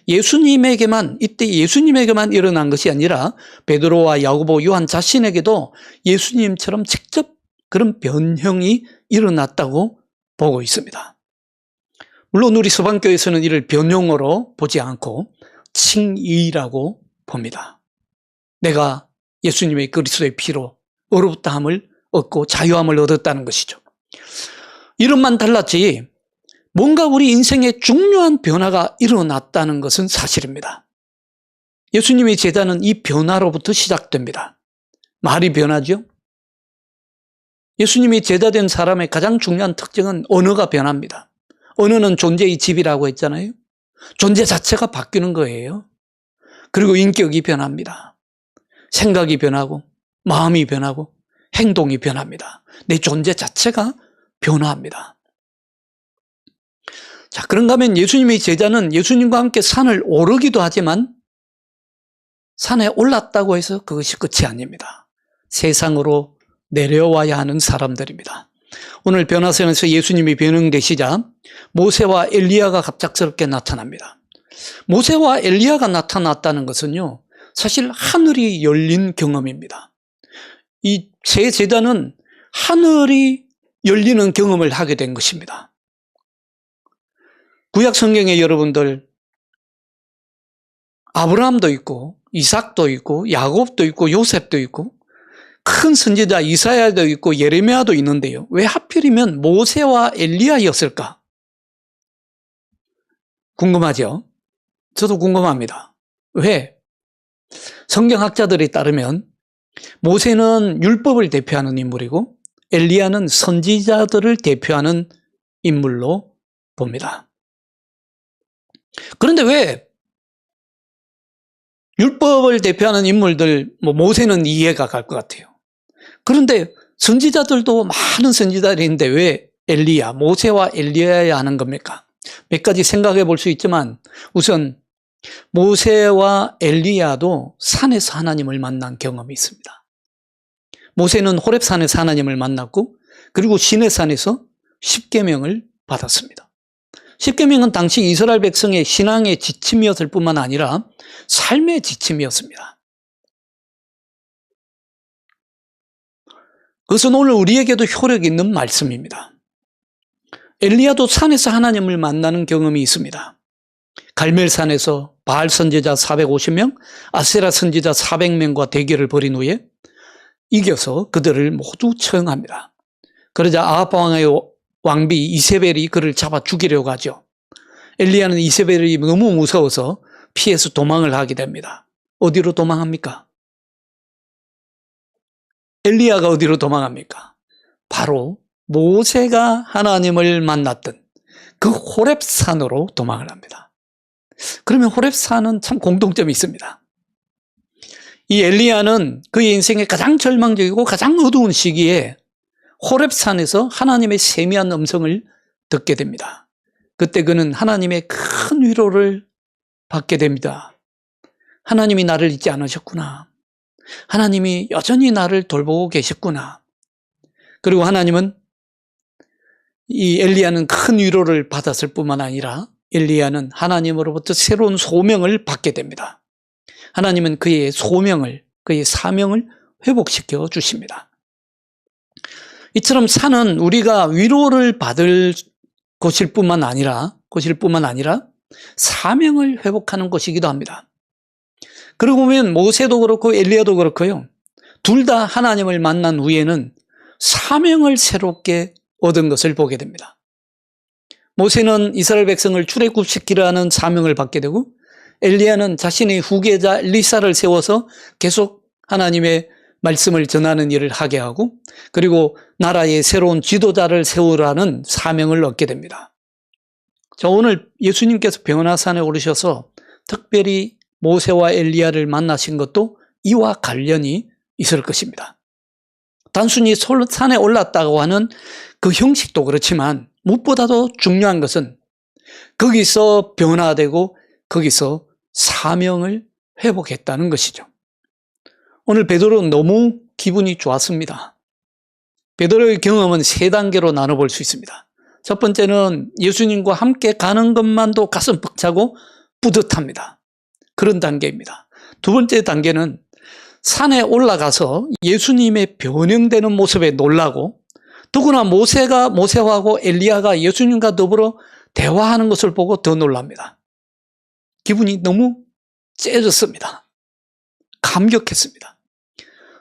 이때 예수님에게만 일어난 것이 아니라 베드로와 야고보, 요한 자신에게도 예수님처럼 직접 그런 변형이 일어났다고 보고 있습니다. 물론 우리 서방교회에서는 이를 변용으로 보지 않고 칭의라고 봅니다. 내가 예수님의 그리스도의 피로 의롭다함을 얻고 자유함을 얻었다는 것이죠. 이름만 달랐지 뭔가 우리 인생에 중요한 변화가 일어났다는 것은 사실입니다. 예수님의 제자는 이 변화로부터 시작됩니다. 말이 변하죠? 예수님이 제자된 사람의 가장 중요한 특징은 언어가 변합니다. 언어는 존재의 집이라고 했잖아요. 존재 자체가 바뀌는 거예요. 그리고 인격이 변합니다. 생각이 변하고 마음이 변하고 행동이 변합니다. 내 존재 자체가 변화합니다. 자, 그런가 하면 예수님의 제자는 예수님과 함께 산을 오르기도 하지만 산에 올랐다고 해서 그것이 끝이 아닙니다. 세상으로 내려와야 하는 사람들입니다. 오늘 변화선에서 예수님이 변형되시자 모세와 엘리야가 갑작스럽게 나타납니다. 모세와 엘리야가 나타났다는 것은요, 사실 하늘이 열린 경험입니다. 이 세 제자는 하늘이 열리는 경험을 하게 된 것입니다. 구약 성경에 여러분들 아브라함도 있고 이삭도 있고 야곱도 있고 요셉도 있고 큰 선지자 이사야도 있고 예레미야도 있는데요. 왜 하필이면 모세와 엘리야였을까? 궁금하죠? 저도 궁금합니다. 왜? 성경학자들에 따르면 모세는 율법을 대표하는 인물이고 엘리야는 선지자들을 대표하는 인물로 봅니다. 그런데 왜 율법을 대표하는 인물들, 모세는 이해가 갈 것 같아요. 그런데 선지자들도 많은 선지자들이 있는데 왜 엘리야, 모세와 엘리야야 하는 겁니까? 몇 가지 생각해 볼 수 있지만 우선 모세와 엘리야도 산에서 하나님을 만난 경험이 있습니다. 모세는 호렙산에서 하나님을 만났고 그리고 시내산에서 십계명을 받았습니다. 십계명은 당시 이스라엘 백성의 신앙의 지침이었을 뿐만 아니라 삶의 지침이었습니다. 그것은 오늘 우리에게도 효력 있는 말씀입니다. 엘리야도 산에서 하나님을 만나는 경험이 있습니다. 갈멜산에서 바알 선지자 450명, 아세라 선지자 400명과 대결을 벌인 후에 이겨서 그들을 모두 처형합니다. 그러자 아합 왕의 왕비 이세벨이 그를 잡아 죽이려고 하죠. 엘리야는 이세벨이 너무 무서워서 피해서 도망을 하게 됩니다. 어디로 도망합니까? 엘리야가 어디로 도망합니까? 바로 모세가 하나님을 만났던 그 호렙산으로 도망을 합니다. 그러면 호렙산은 참 공통점이 있습니다. 이 엘리야는 그의 인생의 가장 절망적이고 가장 어두운 시기에 호렙산에서 하나님의 세미한 음성을 듣게 됩니다. 그때 그는 하나님의 큰 위로를 받게 됩니다. 하나님이 나를 잊지 않으셨구나. 하나님이 여전히 나를 돌보고 계셨구나. 그리고 하나님은 이 엘리야는 큰 위로를 받았을 뿐만 아니라 엘리야는 하나님으로부터 새로운 소명을 받게 됩니다. 하나님은 그의 소명을, 그의 사명을 회복시켜 주십니다. 이처럼 산은 우리가 위로를 받을 곳일 뿐만 아니라 사명을 회복하는 곳이기도 합니다. 그러고 보면 모세도 그렇고 엘리야도 그렇고요. 둘 다 하나님을 만난 후에는 사명을 새롭게 얻은 것을 보게 됩니다. 모세는 이스라엘 백성을 출애굽시키라는 사명을 받게 되고 엘리야는 자신의 후계자 엘리사를 세워서 계속 하나님의 말씀을 전하는 일을 하게 하고 그리고 나라의 새로운 지도자를 세우라는 사명을 얻게 됩니다. 자, 오늘 예수님께서 변화산에 오르셔서 특별히 모세와 엘리야를 만나신 것도 이와 관련이 있을 것입니다. 단순히 산에 올랐다고 하는 그 형식도 그렇지만 무엇보다도 중요한 것은 거기서 변화되고 거기서 사명을 회복했다는 것이죠. 오늘 베드로는 너무 기분이 좋았습니다. 베드로의 경험은 세 단계로 나눠볼 수 있습니다. 첫 번째는 예수님과 함께 가는 것만도 가슴 벅차고 뿌듯합니다. 그런 단계입니다. 두 번째 단계는 산에 올라가서 예수님의 변형되는 모습에 놀라고 더구나 모세하고 엘리야가 예수님과 더불어 대화하는 것을 보고 더 놀랍니다. 기분이 너무 째졌습니다. 감격했습니다.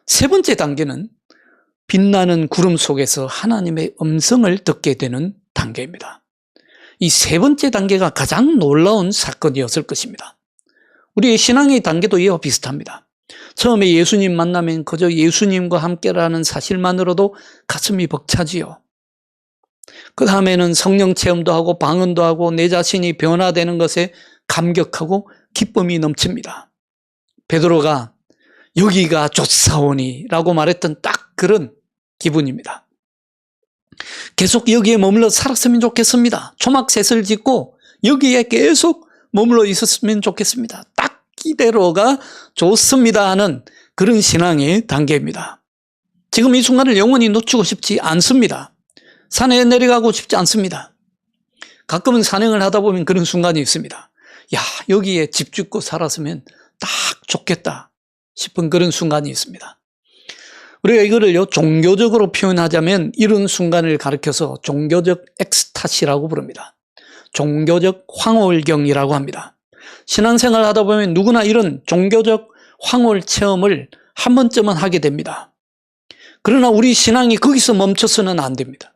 세 번째 단계는 빛나는 구름 속에서 하나님의 음성을 듣게 되는 단계입니다. 이 세 번째 단계가 가장 놀라운 사건이었을 것입니다. 우리의 신앙의 단계도 이와 비슷합니다. 처음에 예수님 만나면 그저 예수님과 함께라는 사실만으로도 가슴이 벅차지요. 그 다음에는 성령 체험도 하고 방언도 하고 내 자신이 변화되는 것에 감격하고 기쁨이 넘칩니다. 베드로가 여기가 좋사오니 라고 말했던 딱 그런 기분입니다. 계속 여기에 머물러 살았으면 좋겠습니다. 초막셋을 짓고 여기에 계속 머물러 있었으면 좋겠습니다. 딱 이대로가 좋습니다 하는 그런 신앙의 단계입니다. 지금 이 순간을 영원히 놓치고 싶지 않습니다. 산에 내려가고 싶지 않습니다. 가끔은 산행을 하다 보면 그런 순간이 있습니다. 야, 여기에 집 짓고 살았으면 딱 좋겠다 싶은 그런 순간이 있습니다. 우리가 이거를요 종교적으로 표현하자면 이런 순간을 가리켜서 종교적 엑스타시라고 부릅니다. 종교적 황홀경이라고 합니다. 신앙생활 하다 보면 누구나 이런 종교적 황홀 체험을 한 번쯤은 하게 됩니다. 그러나 우리 신앙이 거기서 멈춰서는 안 됩니다.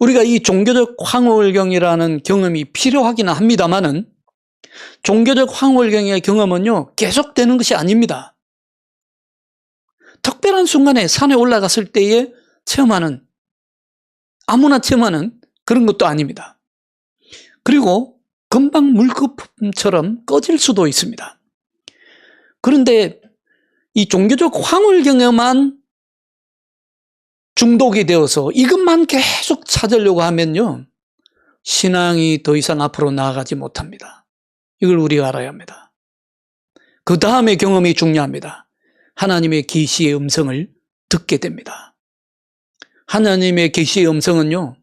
우리가 이 종교적 황홀경이라는 경험이 필요하기는 합니다만은 종교적 황홀경의 경험은요 계속되는 것이 아닙니다. 특별한 순간에 산에 올라갔을 때에 체험하는, 아무나 체험하는 그런 것도 아닙니다. 그리고 금방 물거품처럼 꺼질 수도 있습니다. 그런데 이 종교적 황홀경에만 중독이 되어서 이것만 계속 찾으려고 하면요, 신앙이 더 이상 앞으로 나아가지 못합니다. 이걸 우리가 알아야 합니다. 그 다음에 경험이 중요합니다. 하나님의 계시의 음성을 듣게 됩니다. 하나님의 계시의 음성은요,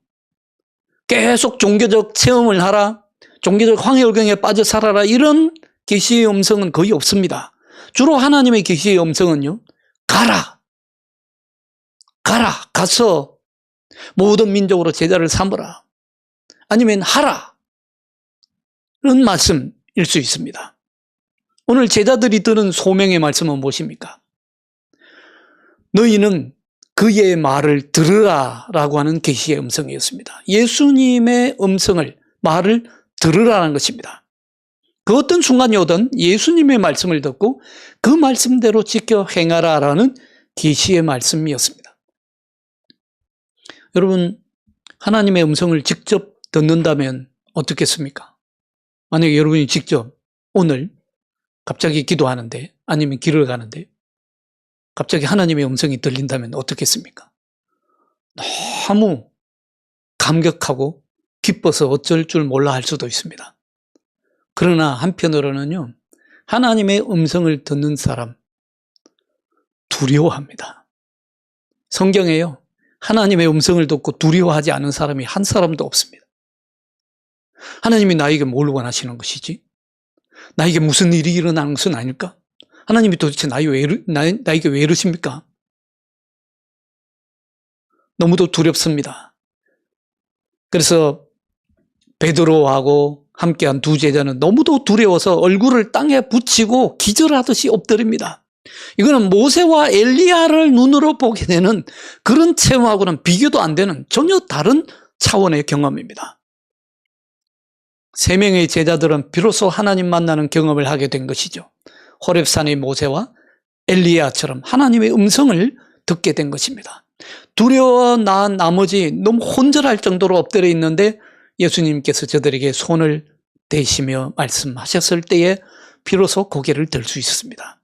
계속 종교적 체험을 하라, 종교적 황홀경에 빠져 살아라, 이런 계시의 음성은 거의 없습니다. 주로 하나님의 계시의 음성은요, 가라, 가서 모든 민족으로 제자를 삼으라, 아니면 하라, 이런 말씀일 수 있습니다. 오늘 제자들이 들은 소명의 말씀은 무엇입니까? 너희는 그의 말을 들으라 라고 하는 계시의 음성이었습니다. 예수님의 음성을, 말을 들으라는 것입니다. 그 어떤 순간이 오든 예수님의 말씀을 듣고 그 말씀대로 지켜 행하라라는 계시의 말씀이었습니다. 여러분, 하나님의 음성을 직접 듣는다면 어떻겠습니까? 만약에 여러분이 직접 오늘 갑자기 기도하는데, 아니면 길을 가는데 갑자기 하나님의 음성이 들린다면 어떻겠습니까? 너무 감격하고 기뻐서 어쩔 줄 몰라 할 수도 있습니다. 그러나 한편으로는요, 하나님의 음성을 듣는 사람 두려워합니다. 성경에요, 하나님의 음성을 듣고 두려워하지 않은 사람이 한 사람도 없습니다. 하나님이 나에게 뭘 원하시는 것이지? 나에게 무슨 일이 일어나는 것은 아닐까? 하나님이 도대체 나에게 왜 이러십니까? 너무도 두렵습니다. 그래서 베드로하고 함께한 두 제자는 너무도 두려워서 얼굴을 땅에 붙이고 기절하듯이 엎드립니다. 이거는 모세와 엘리야를 눈으로 보게 되는 그런 체험하고는 비교도 안 되는 전혀 다른 차원의 경험입니다. 세 명의 제자들은 비로소 하나님 만나는 경험을 하게 된 것이죠. 호렙산의 모세와 엘리야처럼 하나님의 음성을 듣게 된 것입니다. 두려워 난 나머지 너무 혼절할 정도로 엎드려 있는데 예수님께서 저들에게 손을 대시며 말씀하셨을 때에 비로소 고개를 들 수 있었습니다.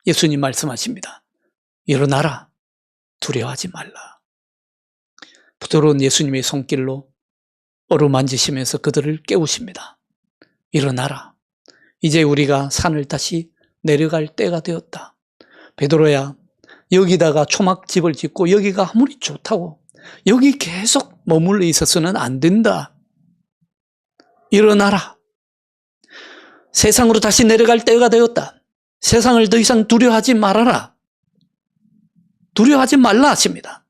예수님 말씀하십니다. 일어나라, 두려워하지 말라. 부드러운 예수님의 손길로 어루만지시면서 그들을 깨우십니다. 일어나라, 이제 우리가 산을 다시 내려갈 때가 되었다. 베드로야, 여기다가 초막집을 짓고 여기가 아무리 좋다고 여기 계속 머물러 있어서는 안 된다. 일어나라. 세상으로 다시 내려갈 때가 되었다. 세상을 더 이상 두려워하지 말아라. 두려워하지 말라 하십니다.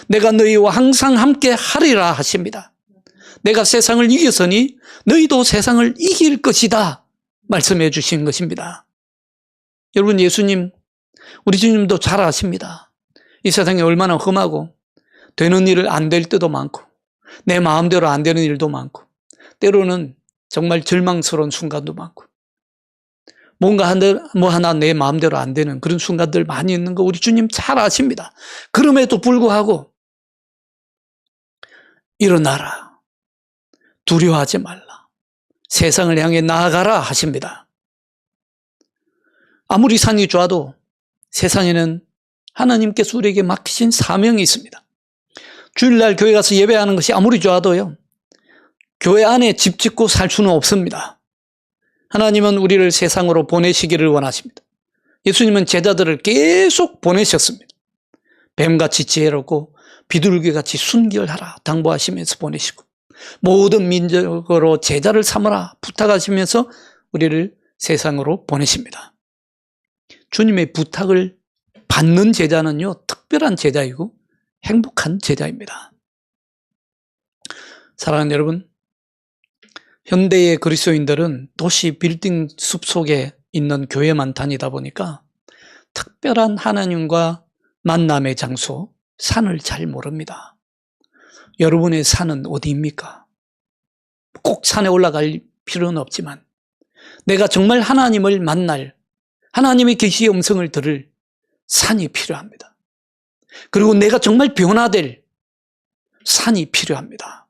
내가 너희와 항상 함께 하리라 하십니다. 내가 세상을 이겼으니 너희도 세상을 이길 것이다 말씀해 주신 것입니다. 여러분, 예수님, 우리 주님도 잘 아십니다. 이 세상에 얼마나 험하고 되는 일을 안 될 때도 많고 내 마음대로 안 되는 일도 많고 때로는 정말 절망스러운 순간도 많고 뭔가 하나 내 마음대로 안 되는 그런 순간들 많이 있는 거 우리 주님 잘 아십니다. 그럼에도 불구하고 일어나라, 두려워하지 말라, 세상을 향해 나아가라 하십니다. 아무리 산이 좋아도 세상에는 하나님께서 우리에게 맡기신 사명이 있습니다. 주일날 교회 가서 예배하는 것이 아무리 좋아도요, 교회 안에 집 짓고 살 수는 없습니다. 하나님은 우리를 세상으로 보내시기를 원하십니다. 예수님은 제자들을 계속 보내셨습니다. 뱀같이 지혜롭고 비둘기같이 순결하라 당부하시면서 보내시고 모든 민족으로 제자를 삼으라 부탁하시면서 우리를 세상으로 보내십니다. 주님의 부탁을 받는 제자는요, 특별한 제자이고 행복한 제자입니다. 사랑하는 여러분, 현대의 그리스도인들은 도시 빌딩 숲속에 있는 교회만 다니다 보니까 특별한 하나님과 만남의 장소, 산을 잘 모릅니다. 여러분의 산은 어디입니까? 꼭 산에 올라갈 필요는 없지만 내가 정말 하나님을 만날, 하나님의 계시의 음성을 들을 산이 필요합니다. 그리고 내가 정말 변화될 산이 필요합니다.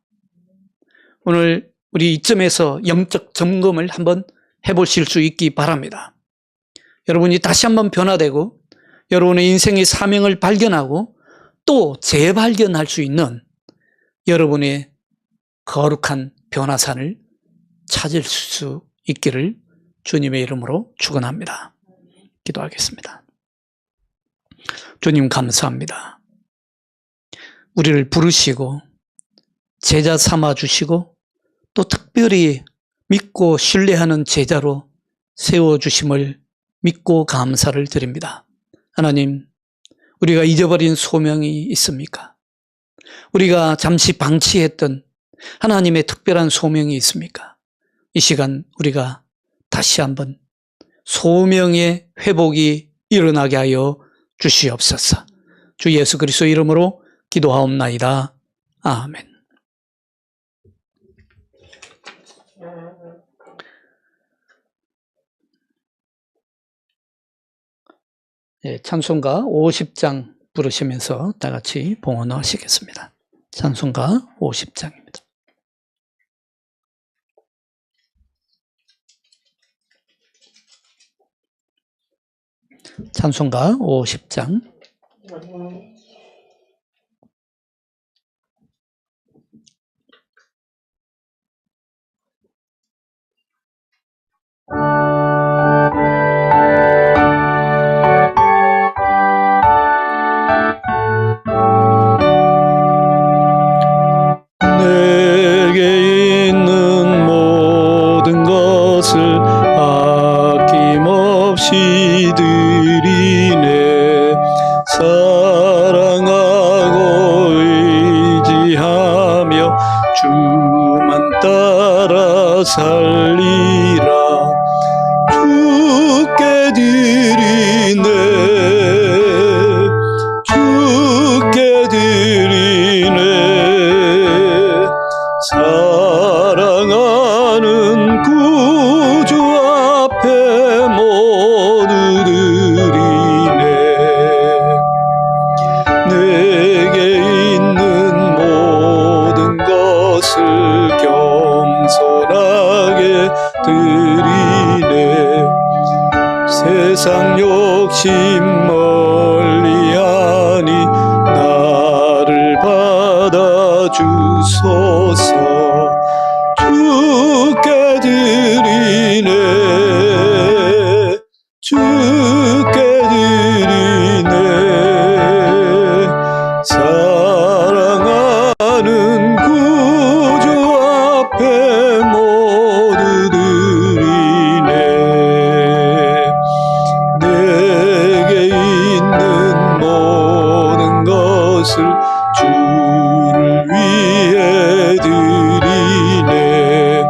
오늘 우리 이점에서 영적 점검을 한번 해보실 수 있기 바랍니다. 여러분이 다시 한번 변화되고 여러분의 인생의 사명을 발견하고 또 재발견할 수 있는 여러분의 거룩한 변화산을 찾을 수 있기를 주님의 이름으로 축원합니다. 기도하겠습니다. 주님 감사합니다. 우리를 부르시고 제자 삼아 주시고 또 특별히 믿고 신뢰하는 제자로 세워주심을 믿고 감사를 드립니다. 하나님, 우리가 잊어버린 소명이 있습니까? 우리가 잠시 방치했던 하나님의 특별한 소명이 있습니까? 이 시간 우리가 다시 한번 소명의 회복이 일어나게 하여 주시옵소서. 주 예수 그리스도 이름으로 기도하옵나이다. 아멘. 찬송가 50장 부르시면서 다 같이 봉헌하시겠습니다. 찬송가 50장입니다. 찬송가 50장. 내게 있는 모든 것을 아낌없이 드리네. 사랑하고 의지하며 주만 따라 살리라. 주께 드리네. 주께 드리네. 사랑하는 구주 앞에 모두 드리네. 내게 있는 모든 것을 겸손하게 드리네. 세상 욕심 멀리하니 나를 받아주소서. 주께 드리네. 주께 드리네. 사랑하는 구주 앞에 모두 드리네. 내게 있는 모든 것을 주를 위해 드리네.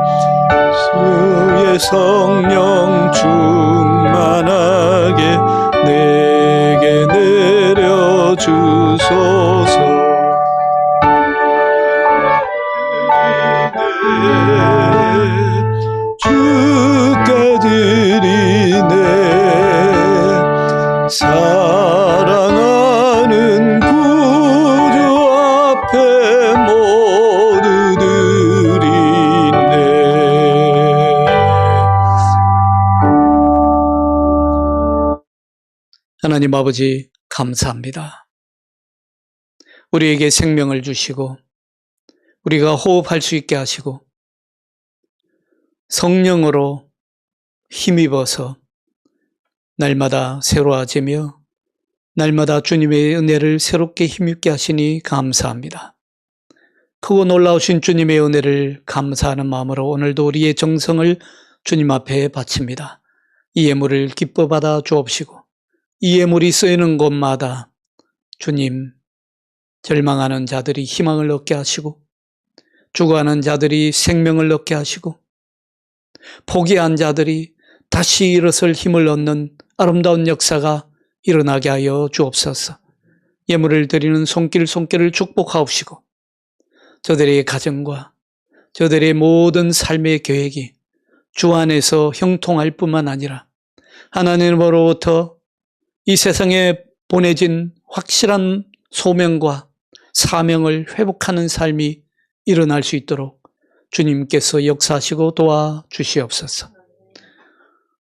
주의 성령 충만하게 내게 내려주소서. 주께 드리네. 사랑하는 구주 앞에 모두 드리네. 하나님 아버지 감사합니다. 우리에게 생명을 주시고 우리가 호흡할 수 있게 하시고 성령으로 힘입어서 날마다 새로워지며 날마다 주님의 은혜를 새롭게 힘입게 하시니 감사합니다. 크고 놀라우신 주님의 은혜를 감사하는 마음으로 오늘도 우리의 정성을 주님 앞에 바칩니다. 이 예물을 기뻐 받아 주옵시고 이 예물이 쓰이는 곳마다 주님, 절망하는 자들이 희망을 얻게 하시고 죽어가는 자들이 생명을 얻게 하시고 포기한 자들이 다시 일어설 힘을 얻는 아름다운 역사가 일어나게 하여 주옵소서. 예물을 드리는 손길을 축복하옵시고 저들의 가정과 저들의 모든 삶의 계획이 주 안에서 형통할 뿐만 아니라 하나님으로부터 이 세상에 보내진 확실한 소명과 사명을 회복하는 삶이 일어날 수 있도록 주님께서 역사하시고 도와주시옵소서.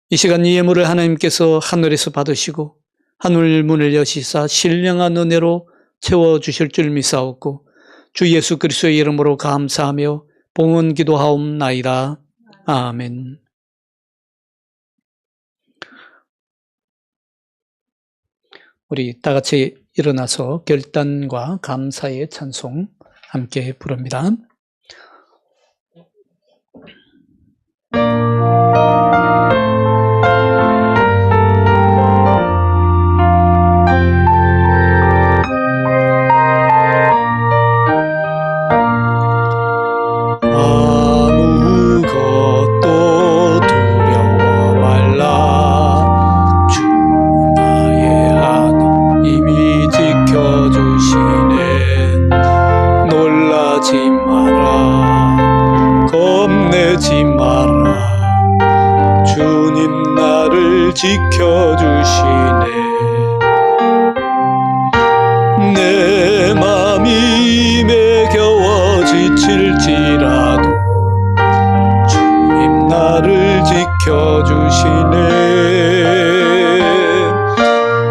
이 시간 이 예물을 하나님께서 하늘에서 받으시고 하늘 문을 여시사 신령한 은혜로 채워주실 줄 믿사옵고 주 예수 그리스도의 이름으로 감사하며 봉헌 기도하옵나이다. 아멘. 우리 다 같이 일어나서 결단과 감사의 찬송 함께 부릅니다. 아무것도 두려워 말라. 주 나의 하나님이 지켜주시네. 놀라지 마라. 겁내지 마라. 주님 나를 지켜주시네. 내 맘이 매겨워 지칠지라도 주님 나를 지켜주시네.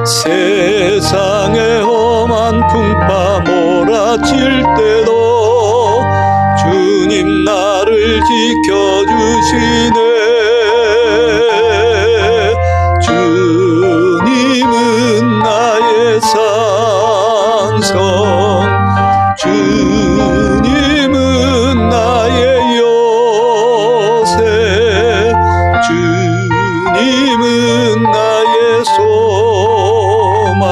세상의 험한 풍파 몰아칠 때도 주님 나를 지켜주시네. 주님은 나의 산성, 주님은 나의 요새, 주님은 나의 소망,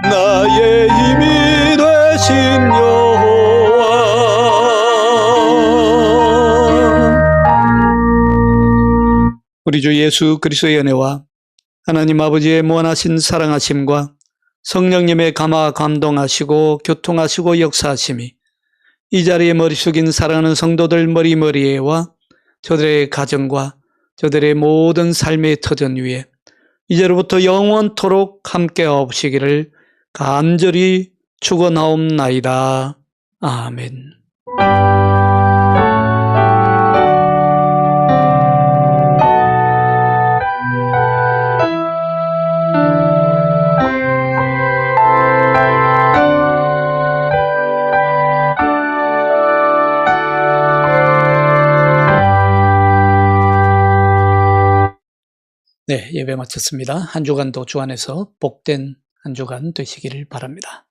나의 힘이 되신 여호와. 우리 주 예수 그리스도의 은혜와 하나님 아버지의 무한하신 사랑하심과 성령님의 감화 감동하시고 교통하시고 역사하심이 이 자리에 머리 숙인 사랑하는 성도들 머리머리에와 저들의 가정과 저들의 모든 삶의 터전 위에 이제로부터 영원토록 함께 하옵시기를 간절히 축원하옵나이다. 아멘. 네, 예배 마쳤습니다. 한 주간도 주 안에서 복된 한 주간 되시기를 바랍니다.